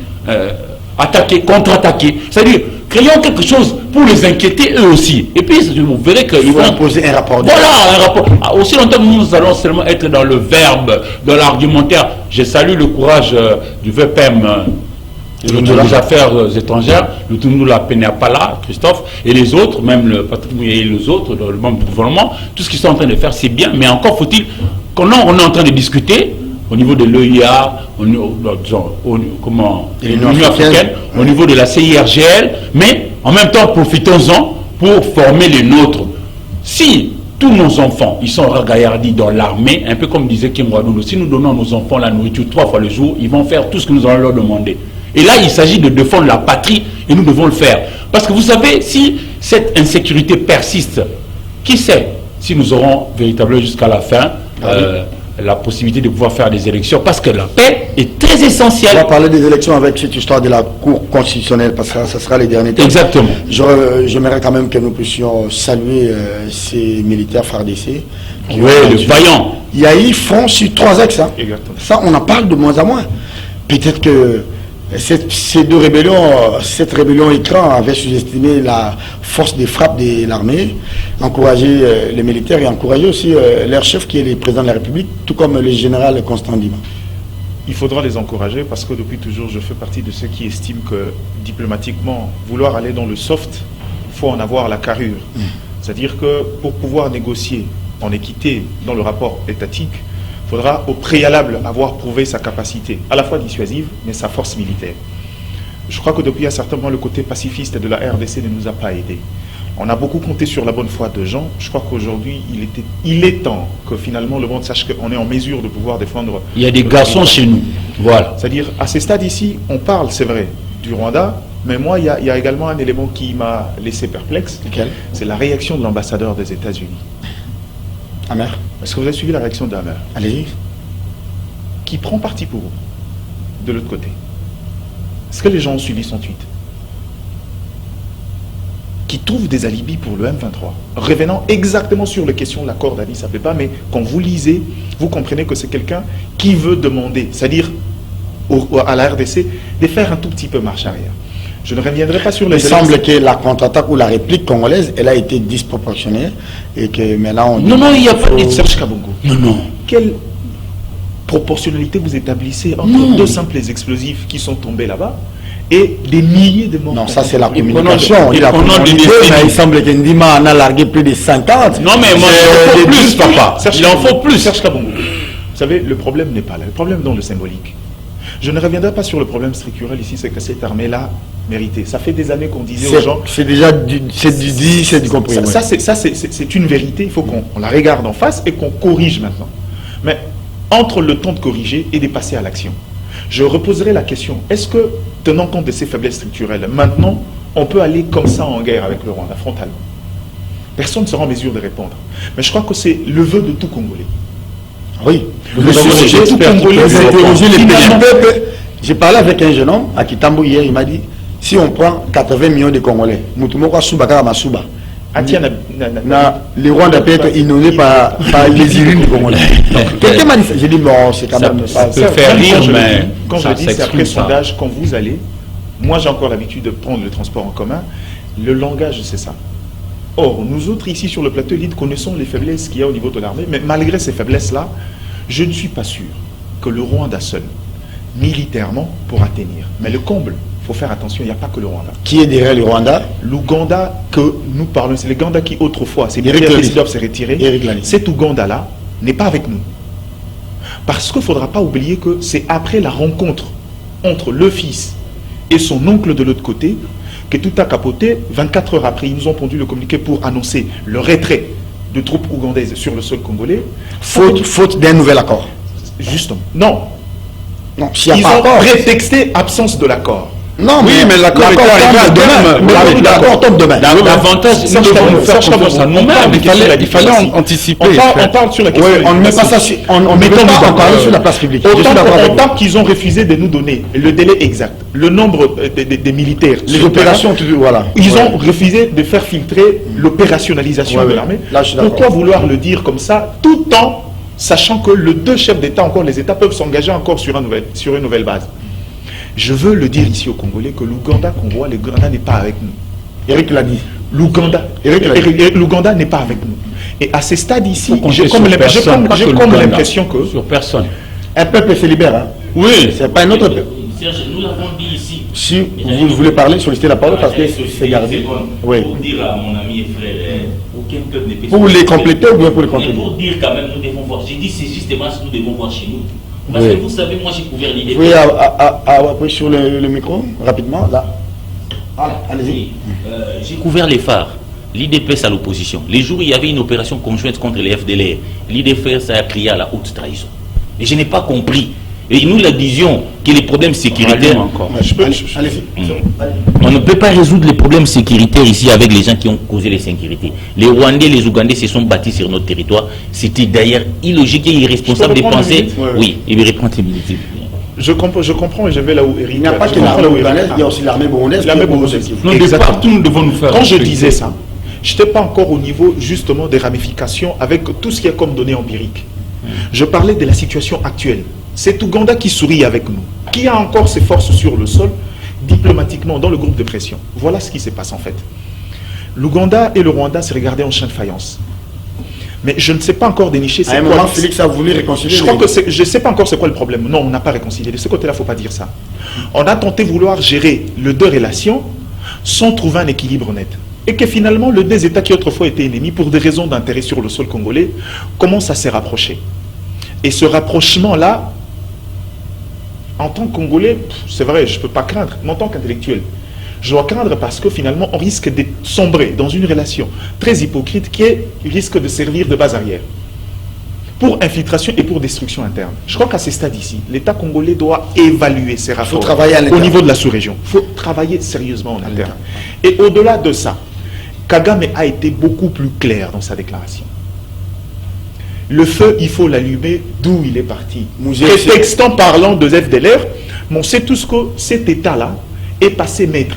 Speaker 2: attaquer, contre-attaquer. C'est-à-dire, créons quelque chose pour les inquiéter eux aussi. Et puis vous verrez qu'ils
Speaker 1: vont poser un rapport.
Speaker 2: Voilà, un rapport. Aussi longtemps que nous allons seulement être dans le verbe, dans l'argumentaire. Je salue le courage du VPM, les affaires étrangères, le Tundoula Penapala, Christophe, et les autres, même le Patrick Mouye et les autres, le membre du gouvernement, tout ce qu'ils sont en train de faire, c'est bien, mais encore faut-il qu'on est en train de discuter au niveau de l'EIA, l'Union africaine, au niveau de la CIRGL, mais en même temps, profitons-en pour former les nôtres. Si tous nos enfants, ils sont regaillardis dans l'armée, un peu comme disait Kim Wadoulou, si nous donnons à nos enfants la nourriture 3 fois le jour, ils vont faire tout ce que nous allons leur demander. Et là, il s'agit de défendre la patrie et nous devons le faire. Parce que vous savez, si cette insécurité persiste, qui sait si nous aurons véritablement jusqu'à la fin la possibilité de pouvoir faire des élections, parce que la paix est très essentielle.
Speaker 1: On va parler des élections avec cette histoire de la Cour constitutionnelle, parce que ça sera les derniers temps.
Speaker 2: Exactement.
Speaker 1: J'aimerais quand même que nous puissions saluer ces militaires FARDC.
Speaker 2: Oui, le vaillant.
Speaker 1: Il y a eu front sur 3 axes. Hein. Ça, on en parle de moins en moins. Peut-être que ces deux rébellions, cette rébellion écran avait sous-estimé la force de frappe de l'armée, encouragé les militaires et encouragé aussi leur chef qui est le président de la République, tout comme le général Constant Ndima.
Speaker 3: Il faudra les encourager parce que depuis toujours je fais partie de ceux qui estiment que diplomatiquement, vouloir aller dans le soft, il faut en avoir la carrure. C'est-à-dire que pour pouvoir négocier en équité dans le rapport étatique, il faudra au préalable avoir prouvé sa capacité, à la fois dissuasive, mais sa force militaire. Je crois que depuis un certain moment, le côté pacifiste de la RDC ne nous a pas aidés. On a beaucoup compté sur la bonne foi de gens. Je crois qu'aujourd'hui, il est temps que finalement le monde sache qu'on est en mesure de pouvoir défendre...
Speaker 2: Il y a des garçons chez nous. Voilà.
Speaker 3: C'est-à-dire, à ces stades ici, on parle, c'est vrai, du Rwanda, mais moi, il y a également un élément qui m'a laissé perplexe. C'est la réaction de l'ambassadeur des États-Unis.
Speaker 1: Amer.
Speaker 3: Est-ce que vous avez suivi la réaction d'Amer?
Speaker 1: Allez.
Speaker 3: Qui prend parti pour vous, de l'autre côté. Est-ce que les gens ont suivi son tweet? Qui trouve des alibis pour le M23, revenant exactement sur les questions de l'accord d'Addis Abeba, mais quand vous lisez, vous comprenez que c'est quelqu'un qui veut demander, c'est-à-dire à la RDC, de faire un tout petit peu marche arrière. Je ne reviendrai pas sur les...
Speaker 1: Il semble que la contre-attaque ou la réplique congolaise, elle a été disproportionnée et que maintenant...
Speaker 3: Non, il n'y a pas de Serge Kabongo.
Speaker 2: Non.
Speaker 3: Quelle proportionnalité vous établissez entre deux simples explosifs qui sont tombés là-bas et des milliers de morts?
Speaker 1: Non, ça c'est la communication. Il semble que Ndima en a largué plus de 50.
Speaker 2: Non, mais moi, il en faut plus, papa. Il en faut plus.
Speaker 3: Serge Kabongo. Vous savez, le problème n'est pas là. Le problème est dans le symbolique. Je ne reviendrai pas sur le problème structurel ici, c'est que cette armée-là méritait. Ça fait des années qu'on disait aux gens...
Speaker 1: C'est déjà du dit, c'est du compris.
Speaker 3: Ça, c'est une vérité. Il faut qu'on la regarde en face et qu'on corrige maintenant. Mais entre le temps de corriger et de passer à l'action, je reposerai la question, est-ce que, tenant compte de ces faiblesses structurelles, maintenant, on peut aller comme ça en guerre avec le Rwanda, frontalement? Personne ne sera en mesure de répondre. Mais je crois que c'est le vœu de tout Congolais.
Speaker 1: Oui,
Speaker 3: tout Congolais.
Speaker 1: J'ai parlé avec un jeune homme à Kitambo hier, il m'a dit, si on prend 80 millions de Congolais, les Rwandais peut être inondés par les urines du Congolais. Quelqu'un m'a dit ça. J'ai dit, bon, c'est quand même pas...
Speaker 2: Ça peut faire rire, mais...
Speaker 3: Quand je dis, c'est après sondage, quand vous allez, moi j'ai encore l'habitude de prendre le transport en commun, le langage c'est ça. Or, nous autres ici sur le plateau élite connaissons les faiblesses qu'il y a au niveau de l'armée, mais malgré ces faiblesses-là, je ne suis pas sûr que le Rwanda seul, militairement, pourra tenir. Mais le comble, il faut faire attention, il n'y a pas que le Rwanda.
Speaker 1: Qui est derrière le Rwanda?
Speaker 3: L'Ouganda que nous parlons, c'est l'Ouganda qui autrefois, c'est doivent se retirer. Cet Ouganda-là n'est pas avec nous. Parce qu'il ne faudra pas oublier que c'est après la rencontre entre le fils et son oncle de l'autre côté que tout a capoté. 24 heures après, ils nous ont pondu le communiqué pour annoncer le retrait de troupes ougandaises sur le sol congolais.
Speaker 1: Faute d'un nouvel accord.
Speaker 3: Justement. Non.
Speaker 1: Ils
Speaker 3: ont prétexté absence de l'accord.
Speaker 1: Non,
Speaker 5: oui, mais l'accord est arrivé demain.
Speaker 1: L'accord tombe demain.
Speaker 2: L'avantage, c'est que nous devons faire confiance à nous-mêmes.
Speaker 5: Il fallait anticiper.
Speaker 3: On parle sur la question.
Speaker 1: On ne met pas ça on met pas en parler sur la place publique.
Speaker 3: Autant qu'ils ont refusé de nous donner le délai exact, le nombre des militaires,
Speaker 1: les opérations, voilà.
Speaker 3: Ils ont refusé de faire filtrer l'opérationnalisation de l'armée. Pourquoi vouloir le dire comme ça, tout en sachant que les deux chefs d'État, encore les États, peuvent s'engager encore sur une nouvelle base? Je veux le dire ici aux Congolais que l'Ouganda qu'on voit, l'Ouganda n'est pas avec nous.
Speaker 1: Eric l'a dit.
Speaker 3: L'Ouganda n'est pas avec nous. Et à ce stade ici, j'ai comme l'impression que...
Speaker 2: Sur personne.
Speaker 1: Un peuple se libère. Hein.
Speaker 2: Oui.
Speaker 1: C'est pas un autre peuple.
Speaker 4: Serge, nous l'avons dit ici.
Speaker 1: Si vous voulez parler, sollicitez la parole parce que c'est gardé. Oui.
Speaker 4: Pour dire à mon ami et frère, aucun peuple ne peut...
Speaker 1: Pour les compléter ou bien pour les compléter?
Speaker 4: Pour dire quand même, nous devons voir. J'ai dit c'est justement ce que nous devons voir chez nous. Parce que vous savez, moi j'ai couvert l'idée.
Speaker 1: Oui, appuyer sur le micro, rapidement, là. Allez-y.
Speaker 4: J'ai couvert les phares. L'IDPS à l'opposition. Les jours où il y avait une opération conjointe contre les FDLR, l'IDPS a crié à la haute trahison. Et je n'ai pas compris. Et nous la disions que les problèmes sécuritaires... On ne peut pas résoudre les problèmes sécuritaires ici avec les gens qui ont causé les sécurités. Les Rwandais, les Ougandais se sont bâtis sur notre territoire. C'était d'ailleurs illogique et irresponsable de penser... Oui, il me reprend tes minutes.
Speaker 3: Je comprends et je vais là où Eric...
Speaker 1: Il n'y a pas que l'armée ougandais, il y a aussi l'armée burundaise.
Speaker 2: Non, de partout, nous devons nous faire...
Speaker 3: Quand je disais ça, je n'étais pas encore au niveau justement des ramifications avec tout ce qui est comme données empiriques. Je parlais de la situation actuelle. C'est Ouganda qui sourit avec nous, qui a encore ses forces sur le sol, diplomatiquement, dans le groupe de pression. Voilà ce qui se passe en fait. L'Ouganda et le Rwanda se regardaient en chien de faïence. Mais je ne sais pas encore dénicher...
Speaker 1: À un moment, Félix a voulu réconcilier.
Speaker 3: Je crois que je ne sais pas encore c'est quoi le problème. Non, on n'a pas réconcilié. De ce côté-là, il ne faut pas dire ça. On a tenté de vouloir gérer les deux relations sans trouver un équilibre net. Et que finalement, les deux États qui autrefois étaient ennemis, pour des raisons d'intérêt sur le sol congolais, commencent à se rapprocher. Et ce rapprochement-là, en tant que Congolais, c'est vrai, je ne peux pas craindre, mais en tant qu'intellectuel, je dois craindre parce que finalement, on risque de sombrer dans une relation très hypocrite qui risque de servir de base arrière pour infiltration et pour destruction interne. Je crois qu'à ce stade ici, l'État congolais doit évaluer ses rapports au niveau de la sous-région. Il faut travailler sérieusement en interne. Et au-delà de ça, Kagame a été beaucoup plus clair dans sa déclaration. Le feu, il faut l'allumer d'où il est parti. Prétextant parlant de FDLR, mais on sait tous que cet État-là est passé maître.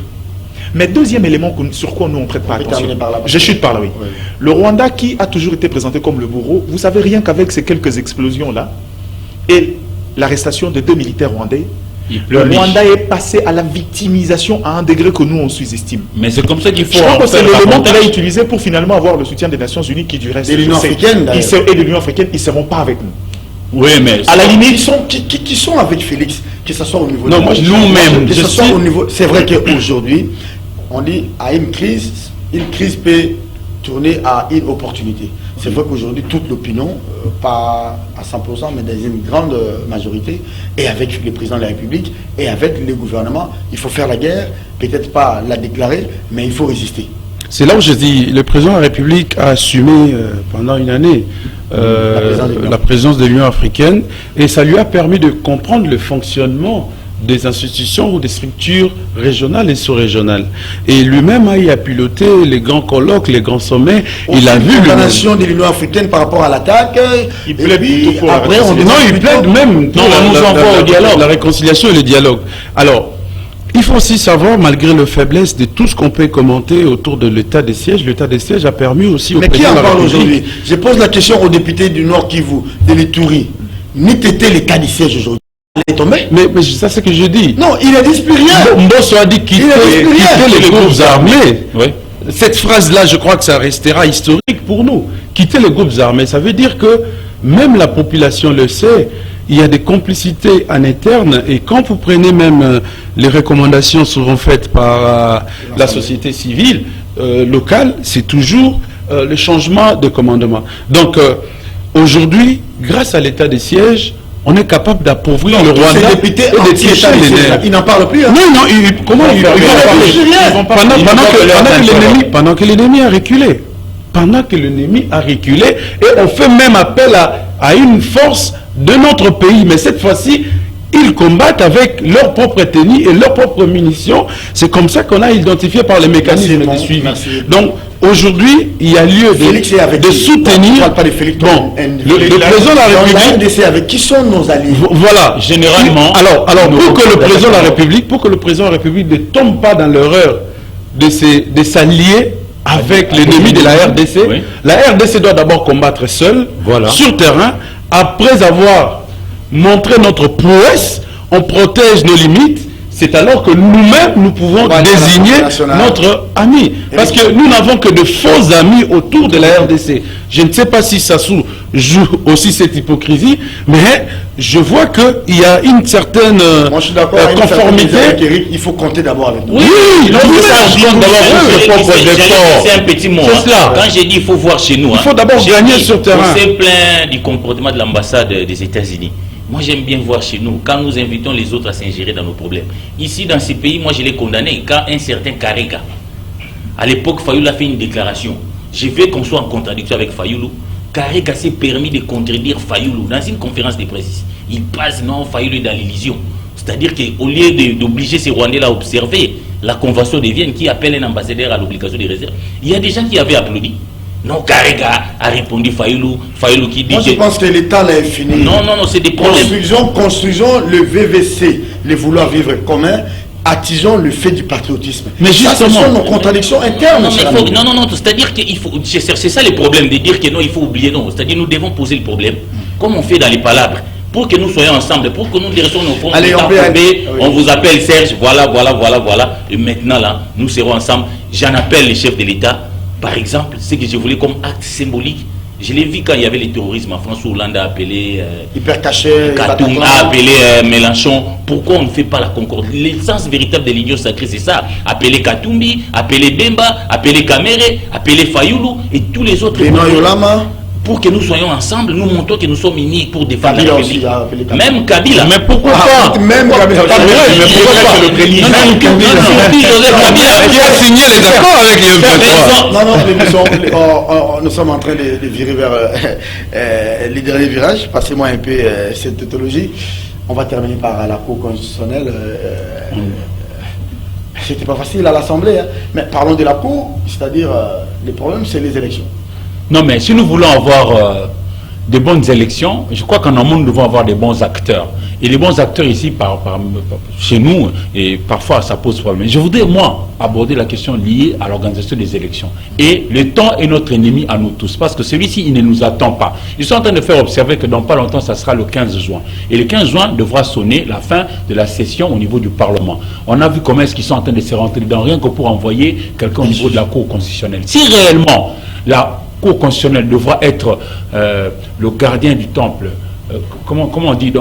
Speaker 3: Mais deuxième élément sur quoi nous on prête pas attention. Je chute par là, oui. Le Rwanda qui a toujours été présenté comme le bourreau, vous savez rien qu'avec ces quelques explosions-là et l'arrestation de 2 militaires rwandais, le Rwanda est passé à la victimisation à un degré que nous on sous-estime.
Speaker 2: Mais c'est comme ça qu'il faut...
Speaker 3: Je crois que c'est l'élément qu'il a utilisé pour finalement avoir le soutien des Nations Unies qui du reste...
Speaker 1: Et de l'Union africaine.
Speaker 3: Et de l'Union africaine, ils ne seront pas avec nous.
Speaker 2: Oui, mais...
Speaker 1: À la limite, qui sont avec Félix, que ce soit au niveau...
Speaker 2: Non, moi, nous-mêmes...
Speaker 1: Que ce soit au niveau... C'est vrai qu'aujourd'hui, on dit à une crise peut tourner à une opportunité. C'est vrai qu'aujourd'hui, toute l'opinion, pas à 100%, mais dans une grande majorité, et avec le président de la République, et avec le gouvernement, il faut faire la guerre, peut-être pas la déclarer, mais il faut résister.
Speaker 5: C'est là où je dis, le président de la République a assumé pendant une année la présidence de l'Union africaine, et ça lui a permis de comprendre le fonctionnement des institutions ou des structures régionales et sous-régionales. Et lui-même a piloté les grands colloques, les grands sommets. Il a vu
Speaker 1: la nation de l'Union africaine par rapport à l'attaque.
Speaker 3: Il plaide plutôt pour
Speaker 1: après,
Speaker 5: il plaide même pour la réconciliation et le dialogue. Alors, il faut aussi savoir, malgré la faiblesse de tout ce qu'on peut commenter autour de l'état des sièges, l'état des sièges a permis aussi au président de la République...
Speaker 1: Mais qui en parle aujourd'hui? Je pose la question aux députés du Nord Kivu, de l'Ituri. N'eût été les cas des sièges aujourd'hui? est tombé.
Speaker 5: Mais ça, c'est ce que je dis.
Speaker 1: Non, il a dit plus rien.
Speaker 5: Mbosso a dit quitter les groupes armés.
Speaker 2: Oui.
Speaker 5: Cette phrase-là, je crois que ça restera historique pour nous. Quitter les groupes armés, ça veut dire que même la population le sait, il y a des complicités en interne, et quand vous prenez même les recommandations souvent faites par la société civile locale, c'est toujours le changement de commandement. Donc aujourd'hui, grâce à l'état des sièges, on est capable d'appauvrir le Rwanda et de tirer les nerfs.
Speaker 1: Il n'en parle plus. Hein.
Speaker 5: Non, comment il va parler pendant que l'ennemi a reculé. Pendant que l'ennemi a reculé, et on fait même appel à une force de notre pays. Mais cette fois-ci, ils combattent avec leur propre tenue et leurs propres munitions. C'est comme ça qu'on a identifié par les mécanismes de suivi. Donc, aujourd'hui, il y a lieu de soutenir...
Speaker 1: Pas de Félix,
Speaker 5: bon, le président de la République...
Speaker 1: Avec qui sont nos alliés?
Speaker 5: Voilà.
Speaker 2: Généralement...
Speaker 5: Alors pour que le président de la République ne tombe pas dans l'erreur de s'allier avec l'ennemi de la RDC, oui. La RDC doit d'abord combattre seule, voilà, sur terrain. Après avoir montré notre prouesse, on protège nos limites. c'est alors que nous-mêmes, nous pouvons désigner notre ami. Parce que nous n'avons que de faux amis autour de la RDC. Je ne sais pas si Sassou joue aussi cette hypocrisie, mais je vois qu'il y a une certaine conformité.
Speaker 1: Il faut compter d'abord avec nous.
Speaker 5: Oui,
Speaker 4: c'est un petit mot. Quand j'ai dit il faut voir chez nous,
Speaker 5: il faut d'abord gagner sur terrain.
Speaker 4: On s'est plaint du comportement de l'ambassade des États-Unis. Moi, j'aime bien voir chez nous, quand nous invitons les autres à s'ingérer dans nos problèmes. Ici, dans ces pays, moi, je l'ai condamné. Quand un certain Karega, à l'époque, Fayoulou a fait une déclaration. Je veux qu'on soit en contradiction avec Fayoulou. Karega s'est permis de contredire Fayoulou dans une conférence de presse. Il passe, non, Fayoulou est dans l'illusion. C'est-à-dire qu'au lieu d'obliger ces Rwandais à observer la convention de Vienne qui appelle un ambassadeur à l'obligation de réserve, il y a des gens qui avaient applaudi. Non, Karega a répondu Fayoulou qui dit...
Speaker 1: Moi, je pense que l'État l'a fini.
Speaker 4: Non, c'est des problèmes.
Speaker 1: Construisons le VVC, le vouloir vivre commun, attisons le fait du patriotisme.
Speaker 5: Mais justement...
Speaker 1: Ça, ce sont nos contradictions internes.
Speaker 4: Non, c'est-à-dire qu'il faut... C'est ça le problème, de dire que non, il faut oublier, non. C'est-à-dire nous devons poser le problème, comme on fait dans les palabres, pour que nous soyons ensemble, pour que nous dirigeons nos fonds.
Speaker 1: Allez,
Speaker 4: on vous appelle Serge, voilà. Et maintenant, là, nous serons ensemble. J'en appelle les chefs de l'État. Par exemple, ce que je voulais comme acte symbolique, je l'ai vu quand il y avait le terrorisme en France, où Hollande a appelé
Speaker 1: hyper caché,
Speaker 4: Katoum a appelé Mélenchon. Pourquoi on ne fait pas la concorde? L'essence véritable de l'union sacrée, c'est ça. Appeler Katumbi, appeler Bemba, appeler Kamere, appeler Fayoulou et tous les autres. Pour que nous soyons ensemble, nous montrons que nous sommes unis pour défendre la République. Même Kabila.
Speaker 5: Mais pourquoi pas?
Speaker 1: Même Kabila.
Speaker 5: Mais pourquoi pas? Même Kabila. Qui a signé les accords avec les M23.
Speaker 1: Non, nous sommes en train de virer vers les derniers virages. Passez-moi un peu cette tautologie. On va terminer par la Cour constitutionnelle. C'était pas facile à l'Assemblée, hein. Mais parlons de la Cour, c'est-à-dire le problème, c'est les élections.
Speaker 2: Non, mais si nous voulons avoir de bonnes élections, je crois qu'en amont, nous devons avoir des bons acteurs. Et les bons acteurs ici, chez nous, et parfois ça pose problème. Je voudrais, moi, aborder la question liée à l'organisation des élections. Et le temps est notre ennemi à nous tous, parce que celui-ci, il ne nous attend pas. Ils sont en train de faire observer que dans pas longtemps, ça sera le 15 juin. Et le 15 juin devra sonner la fin de la session au niveau du Parlement. On a vu comment est-ce qu'ils sont en train de se rentrer dedans, rien que pour envoyer quelqu'un au niveau de la Cour constitutionnelle. Si réellement, la Cour constitutionnelle devra être le gardien du temple, comment on dit,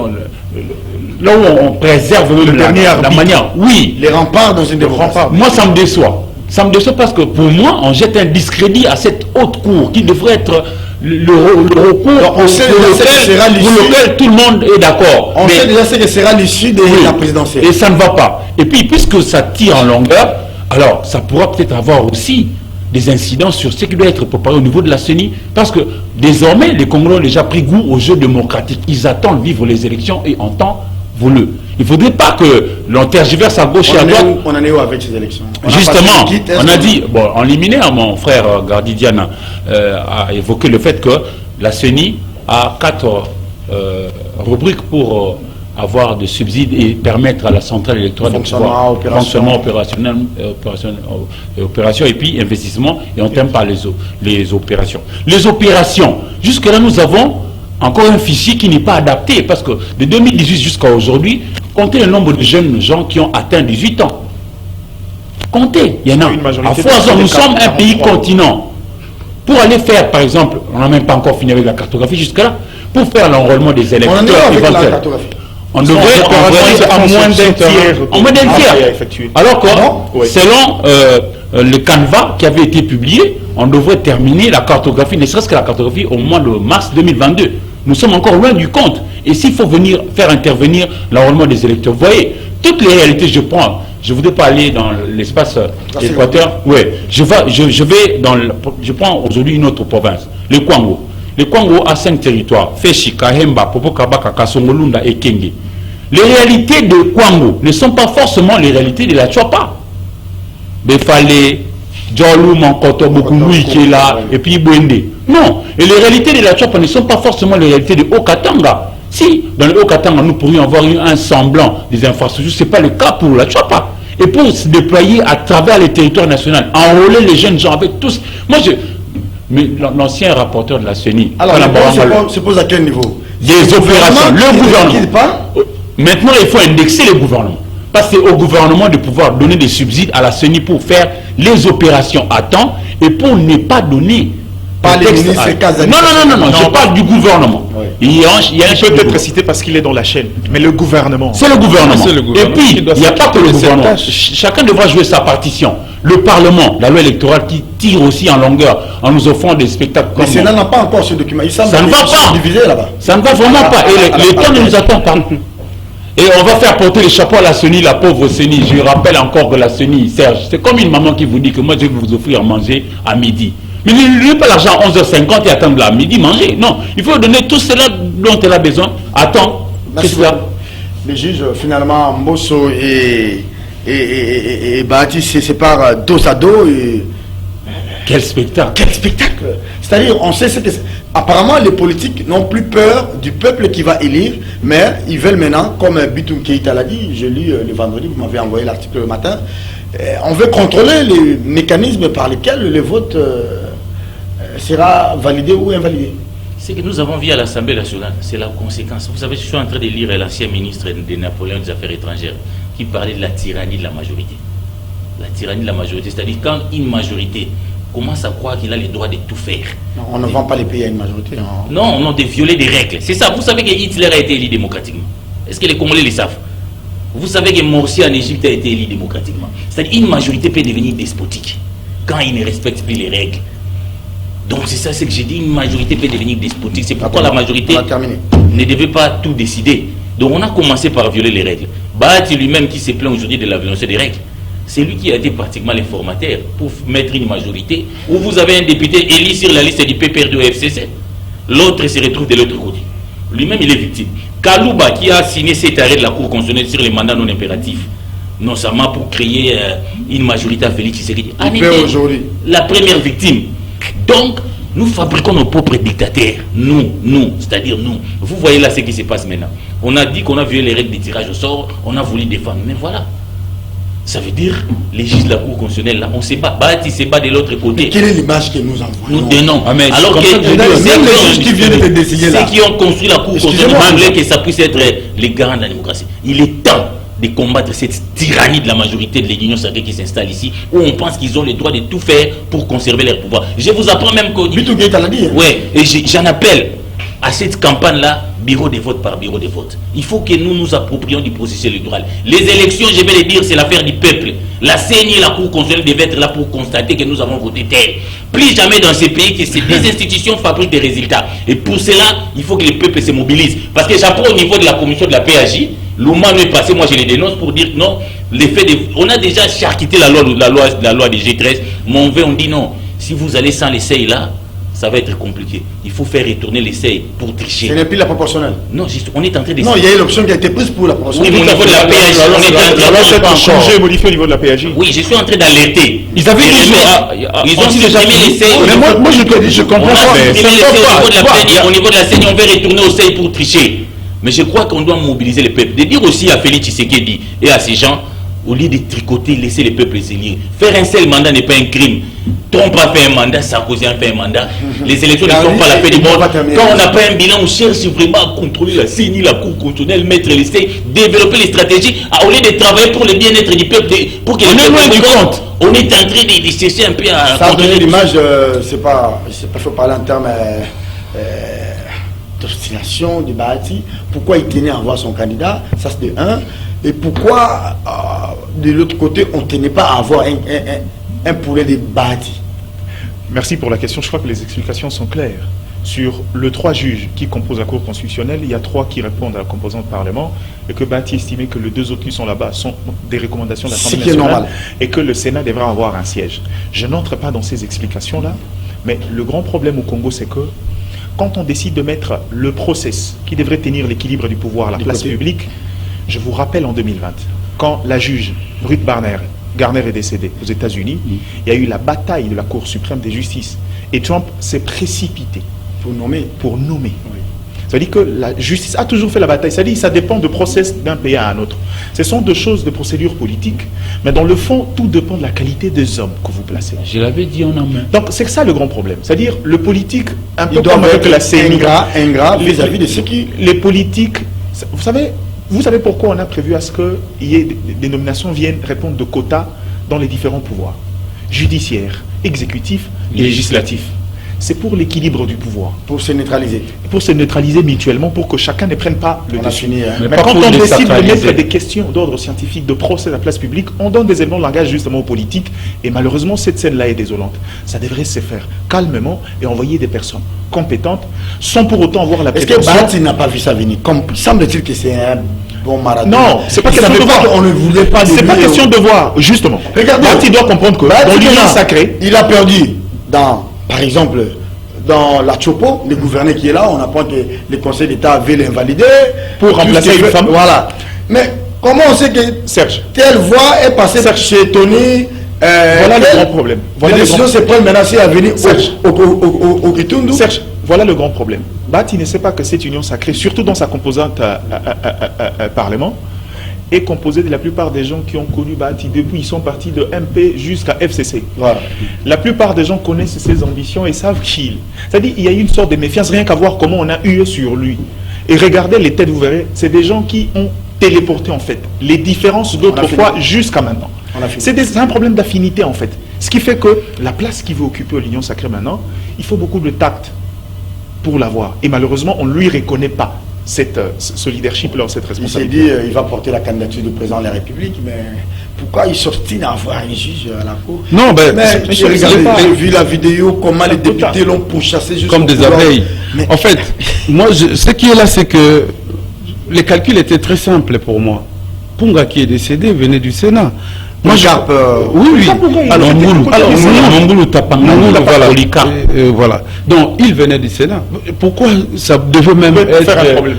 Speaker 2: là où on préserve même la manière. Oui.
Speaker 1: Les remparts dans une démocratie.
Speaker 2: Moi, ça me déçoit. Ça me déçoit parce que pour moi, on jette un discrédit à cette haute cour qui devrait être le recours pour lequel tout le monde est d'accord.
Speaker 1: On sait déjà ce que sera l'issue de la présidentielle.
Speaker 2: Et ça ne va pas. Et puis, puisque ça tire en longueur, alors ça pourra peut-être avoir aussi des incidents sur ce qui doit être préparé au niveau de la CENI, parce que désormais, les Congolais ont déjà pris goût au jeu démocratique. Ils attendent vivre les élections et en temps voulu. Il ne faudrait pas que l'on tergiverse à gauche et à droite.
Speaker 1: On en est où avec ces élections?
Speaker 2: Justement, on a dit, bon, en liminaire, mon frère Gardidiana a évoqué le fait que la CENI a 4 rubriques pour avoir des subsides et permettre à la centrale électorale de pouvoir fonctionnement opérationnel, opération et puis investissement, et on t'aime pas les opérations. Les opérations, jusque-là nous avons encore un fichier qui n'est pas adapté, parce que de 2018 jusqu'à aujourd'hui, comptez le nombre de jeunes gens qui ont atteint 18 ans. Comptez, il y en a. À foison, nous sommes un pays continent. Pour aller faire, par exemple, on n'a même pas encore fini avec la cartographie jusque-là, pour faire l'enrôlement des électeurs éventuels. On devrait envoyer à moins d'un tiers. Alors que, selon le canevas qui avait été publié, on devrait terminer la cartographie, ne serait-ce que la cartographie, au mois de mars 2022. Nous sommes encore loin du compte. Et s'il faut venir faire intervenir l'enrôlement des électeurs, vous voyez, toutes les réalités, je prends. Je ne voudrais pas aller dans l'espace équateur. Oui, je prends aujourd'hui une autre province, le Kwango. Le Kwango a 5 territoires, Feshi, Kahemba, Popokabaka, Kasongolunda et Kenge. Les réalités de Kwango ne sont pas forcément les réalités de la Tchoapa. Befale, Djolou, Mankoto, Bokoumou, qui est là, et puis Bwende. Non, et les réalités de la Tchoapa ne sont pas forcément les réalités de Haut-Katanga. Si, dans le Haut-Katanga, nous pourrions avoir un semblant des infrastructures, ce n'est pas le cas pour la Tchoapa. Et pour se déployer à travers les territoires nationaux, enrôler les jeunes gens avec tous. Moi, mais l'ancien rapporteur de la CENI.
Speaker 1: Alors, se pose à quel niveau?
Speaker 2: Des opérations. Le gouvernement. Maintenant, il faut indexer le gouvernement. Parce que c'est au gouvernement de pouvoir donner des subsides à la CENI pour faire les opérations à temps et pour ne pas donner...
Speaker 1: Pas les ministres,
Speaker 2: non, je parle du gouvernement.
Speaker 3: Oui.
Speaker 2: Il
Speaker 3: peut être cité parce qu'il est dans la chaîne, mais le gouvernement...
Speaker 2: C'est le gouvernement. Et puis, il n'y a pas que le gouvernement. Chacun devra jouer sa partition. Le Parlement, la loi électorale qui tire aussi en longueur en nous offrant des spectacles comme...
Speaker 1: Mais Sénat n'a pas encore ce document.
Speaker 2: Ça ne va pas.
Speaker 1: Divisé là-bas.
Speaker 2: Ça ne va vraiment pas. Et le temps ne nous attend pas. Et on va faire porter les chapeaux à la CENI, la pauvre CENI. Je rappelle encore que la CENI, Serge, c'est comme une maman qui vous dit que moi je vais vous offrir à manger à midi. Mais ne lui pas l'argent à 11h50 et attendre à midi manger. Non, il faut donner tout cela dont elle a besoin. Attends.
Speaker 1: Merci. Les juges, finalement, Mosso et Bahati se séparent dos à dos.
Speaker 2: Quel spectacle.
Speaker 1: Quel spectacle. C'est-à-dire, on sait ce que c'est. Apparemment, les politiques n'ont plus peur du peuple qui va élire, mais ils veulent maintenant, comme Bitoum Keïta l'a dit, j'ai lu le vendredi, vous m'avez envoyé l'article le matin, on veut contrôler les mécanismes par lesquels le vote sera validé ou invalidé.
Speaker 4: C'est que nous avons vu à l'Assemblée nationale, c'est la conséquence. Vous savez, je suis en train de lire l'ancien ministre de Napoléon des Affaires étrangères qui parlait de la tyrannie de la majorité. La tyrannie de la majorité, c'est-à-dire quand une majorité commence à croire qu'il a le droit de tout faire.
Speaker 1: Non, on ne vend pas les pays à une majorité.
Speaker 4: Non, de violer des règles. C'est ça. Vous savez que Hitler a été élu démocratiquement. Est-ce que les Congolais le savent? Vous savez que Morsi en Égypte a été élu démocratiquement. C'est-à-dire une majorité peut devenir despotique quand il ne respecte plus les règles. Donc c'est ça ce que j'ai dit, une majorité peut devenir despotique. C'est pourquoi la majorité ne devait pas tout décider. Donc on a commencé par violer les règles. Bahati lui-même qui se plaint aujourd'hui de la violation des règles, c'est lui qui a été pratiquement le formateur pour mettre une majorité où vous avez un député élu sur la liste du PPR de FCC, l'autre se retrouve de l'autre côté. Lui-même il est victime. Kalouba qui a signé cet arrêt de la Cour constitutionnelle sur les mandats non impératifs, non seulement pour créer une majorité à Félix Tshisekedi, la première victime. Donc, nous fabriquons nos propres dictateurs. Nous, c'est-à-dire nous. Vous voyez là ce qui se passe maintenant. On a dit qu'on a violé les règles de tirage au sort, on a voulu défendre. Mais voilà. Ça veut dire, les juges de la Cour constitutionnelle, là, on ne sait pas. Bahati se bat de l'autre côté.
Speaker 1: Mais quelle est l'image que nous envoyons?
Speaker 4: Nous donnons.
Speaker 1: Alors que les juges qui viennent de décider là,
Speaker 4: ceux qui ont construit la Cour constitutionnelle voulaient que ça puisse être les garants de la démocratie. Il est temps de combattre cette tyrannie de la majorité de l'Union sacrée qui s'installe ici, où on pense qu'ils ont le droit de tout faire pour conserver leur pouvoir. Je vous apprends même qu'au
Speaker 1: Bitou Keïta l'a dit.
Speaker 4: Oui, et j'en appelle à cette campagne-là, bureau de vote par bureau de vote. Il faut que nous nous approprions du processus électoral. Les élections, je vais le dire, c'est l'affaire du peuple. La CENI et la Cour constitutionnelle devaient être là pour constater que nous avons voté tel. Plus jamais dans ces pays que ces deux institutions fabriquent des résultats. Et pour cela, il faut que le peuple se mobilise. Parce que j'apprends au niveau de la commission de la PAJ, Louma est passé, moi je les dénonce pour dire non, on a déjà charcuté la loi des G13, mais on dit non, si vous allez sans l'essai là, ça va être compliqué. Il faut faire retourner l'essai pour tricher.
Speaker 1: Ce n'est plus la proportionnelle.
Speaker 4: Non, on est en train de...
Speaker 1: Non, il y a eu l'option qui a été prise pour la proportionnelle.
Speaker 4: Oui, mais au niveau de la PAJ, on est en train de
Speaker 3: changer et modifier au niveau de la PAJ.
Speaker 4: Oui, je suis en train d'alerter.
Speaker 2: Ils avaient dit
Speaker 4: ils ont supprimé l'essai.
Speaker 2: Mais moi je te dis, je comprends pas.
Speaker 4: Au niveau de la CENI, on veut retourner au seuil pour tricher. Mais je crois qu'on doit mobiliser le peuple. De dire aussi à Félix Tshisekedi et à ces gens, au lieu de tricoter, laisser le peuple s'élire. Faire un seul mandat n'est pas un crime. Trump a fait un mandat, Sarkozy a fait un mandat. Les élections ne sont pas la paix du monde. Quand on n'a pas un bilan, on cherche vraiment à contrôler la CENI, la Cour constitutionnelle, mettre l'essai, développer les stratégies, au lieu de travailler pour le bien-être du peuple, pour que
Speaker 2: on est loin du compte.
Speaker 4: On est en train de chercher un peu à...
Speaker 1: Ça a donné l'image, c'est pas faut parler en termes... d'obstination de Bahati, pourquoi il tenait à avoir son candidat, ça c'est de un, et pourquoi de l'autre côté on ne tenait pas à avoir un poulet de Bahati.
Speaker 3: Merci pour la question, je crois que les explications sont claires. Sur les 3 juges qui composent la Cour constitutionnelle, il y a 3 qui répondent à la composante Parlement, et que Bahati estimait que les 2 autres qui sont là-bas sont des recommandations de l'Assemblée nationale, et que le Sénat devra avoir un siège. Je n'entre pas dans ces explications-là, mais le grand problème au Congo, c'est que quand on décide de mettre le process qui devrait tenir l'équilibre du pouvoir à la place publique, je vous rappelle en 2020, quand la juge Ruth Garner est décédée aux États-Unis, il y a eu la bataille de la Cour suprême de justice. Et Trump s'est précipité pour nommer. Oui. Ça veut dire que la justice a toujours fait la bataille. Ça dit ça dépend du process d'un pays à un autre. Ce sont deux choses de procédure politique, mais dans le fond, tout dépend de la qualité des hommes que vous placez.
Speaker 2: Je l'avais dit en amont.
Speaker 3: Donc c'est ça le grand problème. C'est-à-dire le politique, un peu
Speaker 1: comme
Speaker 3: avec la CENI,
Speaker 1: ingrat vis-à-vis de ceux qui...
Speaker 3: Les politiques, vous savez, Vous savez pourquoi on a prévu à ce que des nominations viennent répondre de quotas dans les différents pouvoirs, judiciaire, exécutif et législatif. C'est pour l'équilibre du pouvoir.
Speaker 1: Pour se neutraliser.
Speaker 3: Pour se neutraliser mutuellement, pour que chacun ne prenne pas le dessus.
Speaker 2: Mais
Speaker 3: quand on décide de mettre des questions d'ordre scientifique, de procès à la place publique, on donne des éléments de langage justement aux politiques. Et malheureusement, cette scène-là est désolante. Ça devrait se faire calmement et envoyer des personnes compétentes, sans pour autant avoir la prétention...
Speaker 1: Est-ce que Bahati n'a pas vu ça venir? Semble-t-il que c'est un bon marathon.
Speaker 3: Non, c'est pas question de voir.
Speaker 1: On ne voulait pas.
Speaker 3: C'est pas question de voir, justement.
Speaker 1: Regardez.
Speaker 3: Bahati doit comprendre que dans l'union sacrée...
Speaker 1: Il a perdu dans, par exemple... Dans la Chopo, le gouverneur qui est là, on apprend que le Conseil d'État avait l'invalidé
Speaker 3: pour remplacer une femme.
Speaker 1: Voilà. Mais comment on sait que
Speaker 3: Serge,
Speaker 1: telle voie est passée chez Tony?
Speaker 3: Voilà le grand problème.
Speaker 1: Voilà, les décisions se prennent maintenant à venir au Kitundu.
Speaker 3: Serge, voilà le grand problème. Bahati ne sait pas que cette union sacrée, surtout dans sa composante Parlement, est composée de la plupart des gens qui ont connu Bahati depuis. Ils sont partis de MP jusqu'à FCC.
Speaker 1: Voilà.
Speaker 3: La plupart des gens connaissent ses ambitions et savent qu'il. C'est-à-dire qu'il y a une sorte de méfiance, rien qu'à voir comment on a eu sur lui. Et regardez les têtes, vous verrez, c'est des gens qui ont téléporté en fait les différences d'autrefois jusqu'à maintenant. C'est un problème d'affinité en fait. Ce qui fait que la place qu'il veut occuper à l'Union sacrée maintenant, il faut beaucoup de tact pour l'avoir. Et malheureusement, on ne lui reconnaît pas ce leadership-là, cette responsabilité.
Speaker 1: Il s'est dit il va porter la candidature du président de la République, mais pourquoi il sortit d'avoir un juge à la cour?
Speaker 5: Non,
Speaker 1: j'ai vu la vidéo, comment les députés l'ont pourchassé
Speaker 5: comme des abeilles. Mais... En fait, moi, ce qui est là, c'est que les calculs étaient très simples pour moi. Punga qui est décédé venait du Sénat. Moi, oui. Alors, voilà. Donc, il venait du Sénat. Pourquoi ça devait même être un problème?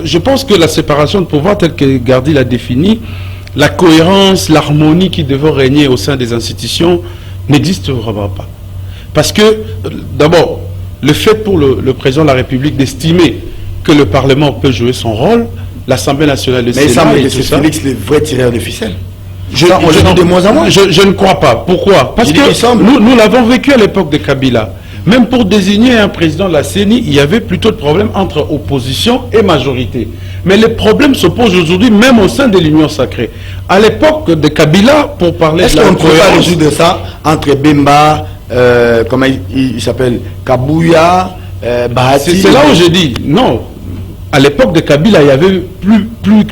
Speaker 5: Je pense que la séparation de pouvoir, telle que Gardi l'a définie, la cohérence, l'harmonie qui devait régner au sein des institutions n'existe vraiment pas. Parce que, d'abord, le fait pour le président de la République d'estimer que le Parlement peut jouer son rôle, l'Assemblée nationale, le Sénat... Mais il semble que c'est Félix le vrai tireur de ficelle. Je ne crois pas. Pourquoi? Parce que nous l'avons vécu à l'époque de Kabila. Même pour désigner un président de la CENI, il y avait plutôt de problèmes entre opposition et majorité. Mais les problèmes se posent aujourd'hui même au sein de l'Union sacrée. À l'époque de Kabila, pour parler de la cohérence... Est-ce qu'on ne peut pas résoudre ça entre Bemba, comment il s'appelle, Kabouya, Bahati... C'est là où je dis, non. À l'époque de Kabila, il y avait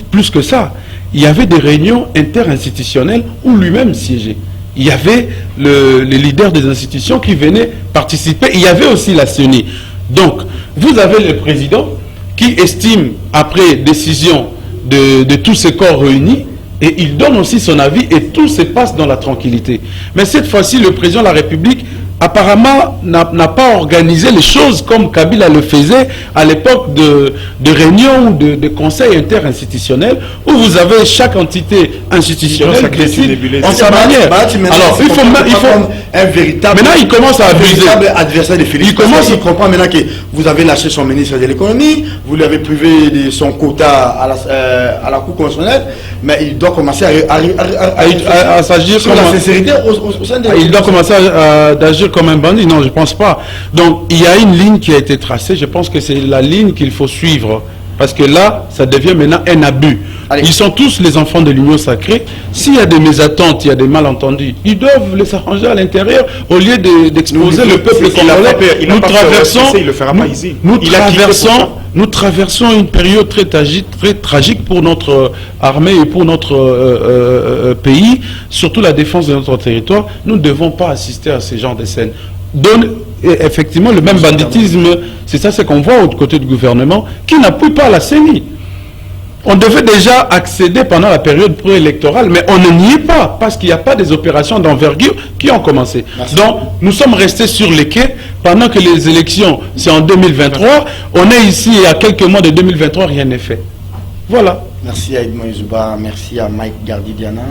Speaker 5: plus que ça. Il y avait des réunions interinstitutionnelles où lui-même siégeait. Il y avait les leaders des institutions qui venaient participer. Il y avait aussi la CENI. Donc, vous avez le président qui estime, après décision de tous ces corps réunis, et il donne aussi son avis et tout se passe dans la tranquillité. Mais cette fois-ci, le président de la République apparemment n'a pas organisé les choses comme Kabila le faisait à l'époque de réunions ou de conseils interinstitutionnels où vous avez chaque entité institutionnelle qui décide en sa manière. Alors il faut un véritable... Maintenant il commence à abuser. Adversaire de Félix. Il comprend maintenant que vous avez lâché son ministre de l'économie, vous l'avez privé de son quota à la Cour constitutionnelle, mais il doit commencer à s'agir sur la sincérité au sein de... Il doit commencer à agir comme un bandit. Non, je ne pense pas. Donc, il y a une ligne qui a été tracée. Je pense que c'est la ligne qu'il faut suivre. Parce que là, ça devient maintenant un abus. Allez. Ils sont tous les enfants de l'Union sacrée. S'il y a des mésattentes, il y a des malentendus, ils doivent les arranger à l'intérieur au lieu d'exposer le peuple congolais. Nous traversons une période très tragique pour notre armée et pour notre pays, surtout la défense de notre territoire. Nous ne devons pas assister à ce genre de scènes. Et effectivement, le même banditisme, c'est ça ce qu'on voit au côté du gouvernement, qui n'appuie pas la CENI. On devait déjà accéder pendant la période préélectorale, mais on n'y est pas, parce qu'il n'y a pas des opérations d'envergure qui ont commencé. Merci. Donc, nous sommes restés sur les quais, pendant que les élections, c'est en 2023, on est ici et à quelques mois de 2023, rien n'est fait. Voilà. Merci à Edmond Yuzouba, merci à Mike Gardi-Diana,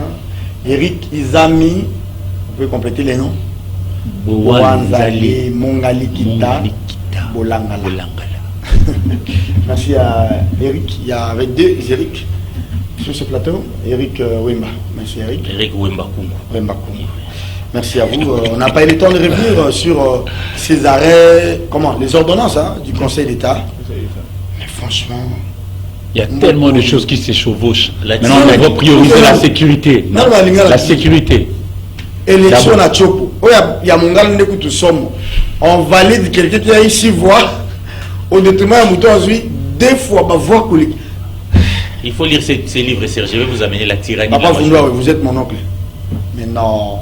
Speaker 5: Eric Izami, vous pouvez compléter les noms? Boanzali, Mongalikita, Bolangala. Merci à Eric. Il y a avec deux Eric sur ce plateau. Eric Wimba. Merci Eric.
Speaker 4: Eric Wimba
Speaker 1: Kungu. Merci à vous. On n'a pas eu le temps de revenir sur ces arrêts, les ordonnances du Conseil d'État. Mais franchement,
Speaker 2: Il y a tellement de choses qui se chevauchent.
Speaker 4: Maintenant,
Speaker 2: on doit prioriser la sécurité.
Speaker 1: Non, non,
Speaker 2: la sécurité.
Speaker 1: Élection à Tchopo. Il y a mon gars qui sommes. On valide quelqu'un qui a ici voir au détriment de Mouton Azui 2 fois ma voix collègue.
Speaker 4: Il faut lire ces livres, Serge. Je vais vous amener la tyrannie.
Speaker 1: Papa, vous êtes mon oncle. Mais non.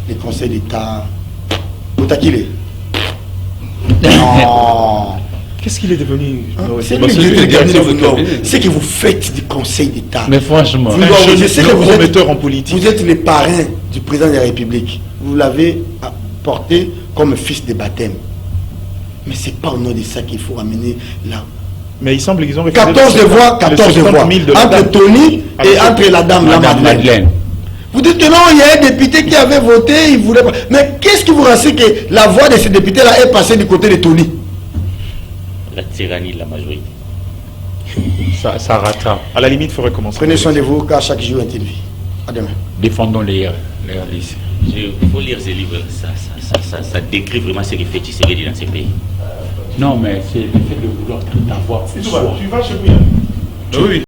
Speaker 1: Les conseils d'État. Vous taquillez. Non.
Speaker 3: Qu'est-ce qu'il est devenu?
Speaker 1: C'est que vous faites du conseil d'État.
Speaker 2: Mais franchement,
Speaker 3: prometteur en politique.
Speaker 1: Vous êtes les parrains du président de la République. Vous l'avez porté comme fils de baptême. Mais c'est pas au nom de ça qu'il faut amener là.
Speaker 3: Mais il semble qu'ils ont
Speaker 1: 14 voix, 14 voix. Entre Tony et entre la dame Madeleine. Vous dites que non, il y a un député qui avait voté, il voulait pas. Mais qu'est-ce qui vous rassure que la voix de ce député-là est passée du côté de Tony?
Speaker 4: La tyrannie de la majorité.
Speaker 2: Ça rattrape.
Speaker 3: À la limite, il faut recommencer.
Speaker 1: Prenez soin de vous, car chaque jour est une vie. À demain.
Speaker 2: Défendons les réalistes.
Speaker 4: Il faut lire ces livres. Ça décrit vraiment ce qui fait Tshisekedi dans ces pays.
Speaker 2: Non, mais c'est le fait de vouloir tout avoir pour soi.
Speaker 3: Tu vas chez lui.
Speaker 2: Oui.